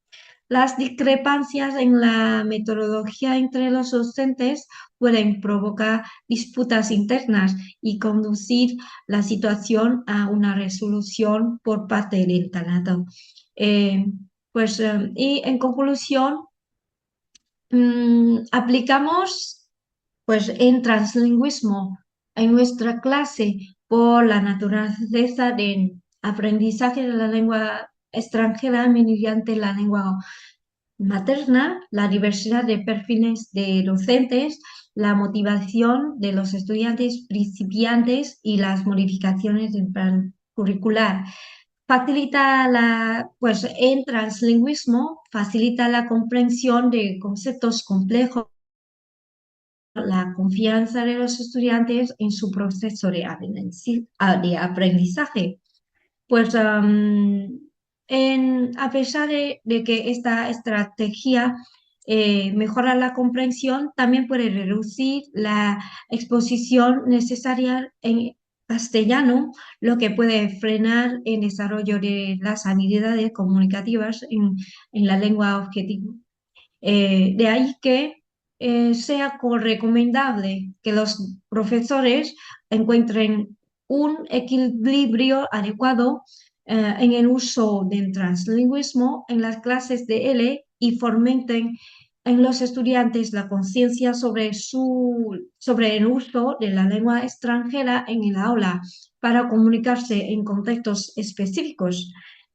Las discrepancias en la metodología entre los docentes pueden provocar disputas internas y conducir la situación a una resolución por parte del internado. Y en conclusión, aplicamos pues en translingüismo en nuestra clase por la naturaleza del aprendizaje de la lengua extranjera mediante la lengua materna, la diversidad de perfiles de docentes, la motivación de los estudiantes principiantes y las modificaciones del plan curricular. En translingüismo facilita la comprensión de conceptos complejos, la confianza de los estudiantes en su proceso de aprendizaje. Pues a pesar de que esta estrategia mejora la comprensión, también puede reducir la exposición necesaria en castellano, lo que puede frenar el desarrollo de las habilidades comunicativas en la lengua objetivo. De ahí que sea recomendable que los profesores encuentren un equilibrio adecuado en el uso del translingüismo en las clases de L y fomenten en los estudiantes la conciencia sobre el uso de la lengua extranjera en el aula para comunicarse en contextos específicos.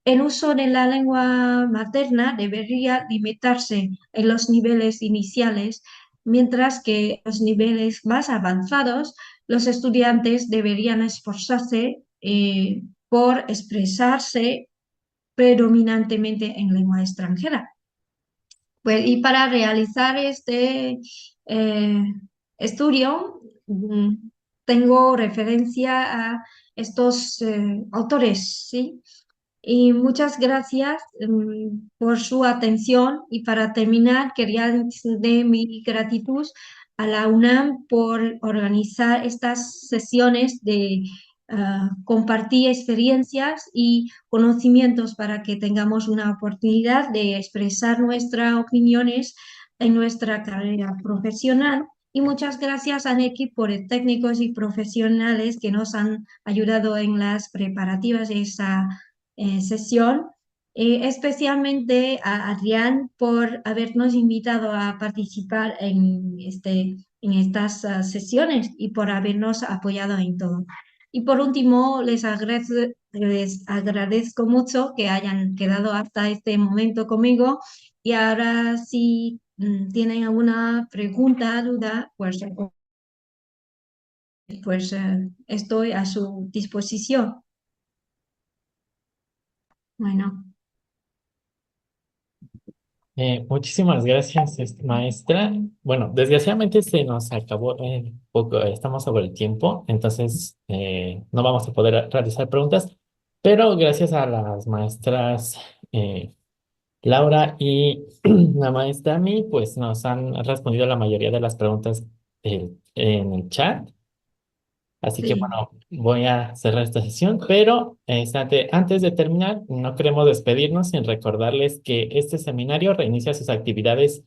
El uso de la lengua materna debería limitarse en los niveles iniciales, mientras que en los niveles más avanzados los estudiantes deberían esforzarse por expresarse predominantemente en lengua extranjera. Pues, y para realizar este estudio, tengo referencia a estos autores, ¿sí? Y muchas gracias por su atención. Y para terminar, quería extender mi gratitud a la UNAM por organizar estas sesiones de compartir experiencias y conocimientos para que tengamos una oportunidad de expresar nuestras opiniones en nuestra carrera profesional. Y muchas gracias a equipo de técnicos y profesionales que nos han ayudado en las preparativas de esa sesión, especialmente a Adrián por habernos invitado a participar en estas sesiones y por habernos apoyado en todo. Y por último, les agradezco mucho que hayan quedado hasta este momento conmigo. Y ahora, si tienen alguna pregunta, duda, pues estoy a su disposición. Bueno. Muchísimas gracias, maestra. Bueno, desgraciadamente se nos acabó poco, estamos sobre el tiempo, entonces no vamos a poder realizar preguntas, pero gracias a las maestras Laura y la maestra Mi, pues nos han respondido la mayoría de las preguntas en el chat. Así que Sí. bueno, voy a cerrar esta sesión, pero antes de terminar, no queremos despedirnos sin recordarles que este seminario reinicia sus actividades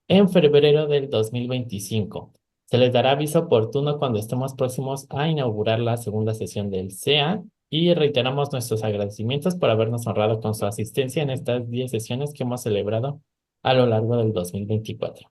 en febrero del 2025. Se les dará aviso oportuno cuando estemos próximos a inaugurar la segunda sesión del SEA y reiteramos nuestros agradecimientos por habernos honrado con su asistencia en estas 10 sesiones que hemos celebrado a lo largo del 2024.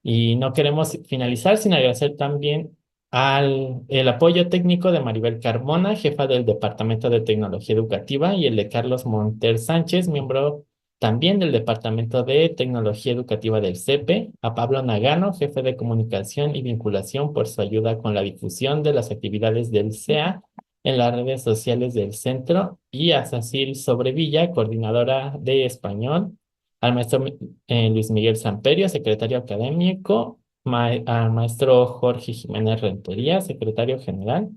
Y no queremos finalizar sin agradecer también el apoyo técnico de Maribel Carmona, jefa del Departamento de Tecnología Educativa, y el de Carlos Monter Sánchez, miembro también del Departamento de Tecnología Educativa del CEPE, a Pablo Nagano, jefe de Comunicación y Vinculación, por su ayuda con la difusión de las actividades del SEA en las redes sociales del centro, y a Cecil Sobrevilla, coordinadora de español, al maestro Luis Miguel Samperio, secretario académico, al maestro Jorge Jiménez Rentería, secretario general,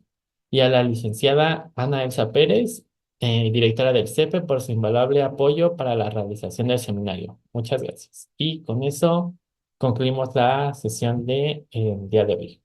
y a la licenciada Ana Elsa Pérez, directora del CEPE, por su invaluable apoyo para la realización del seminario. Muchas gracias. Y con eso concluimos la sesión de día de hoy.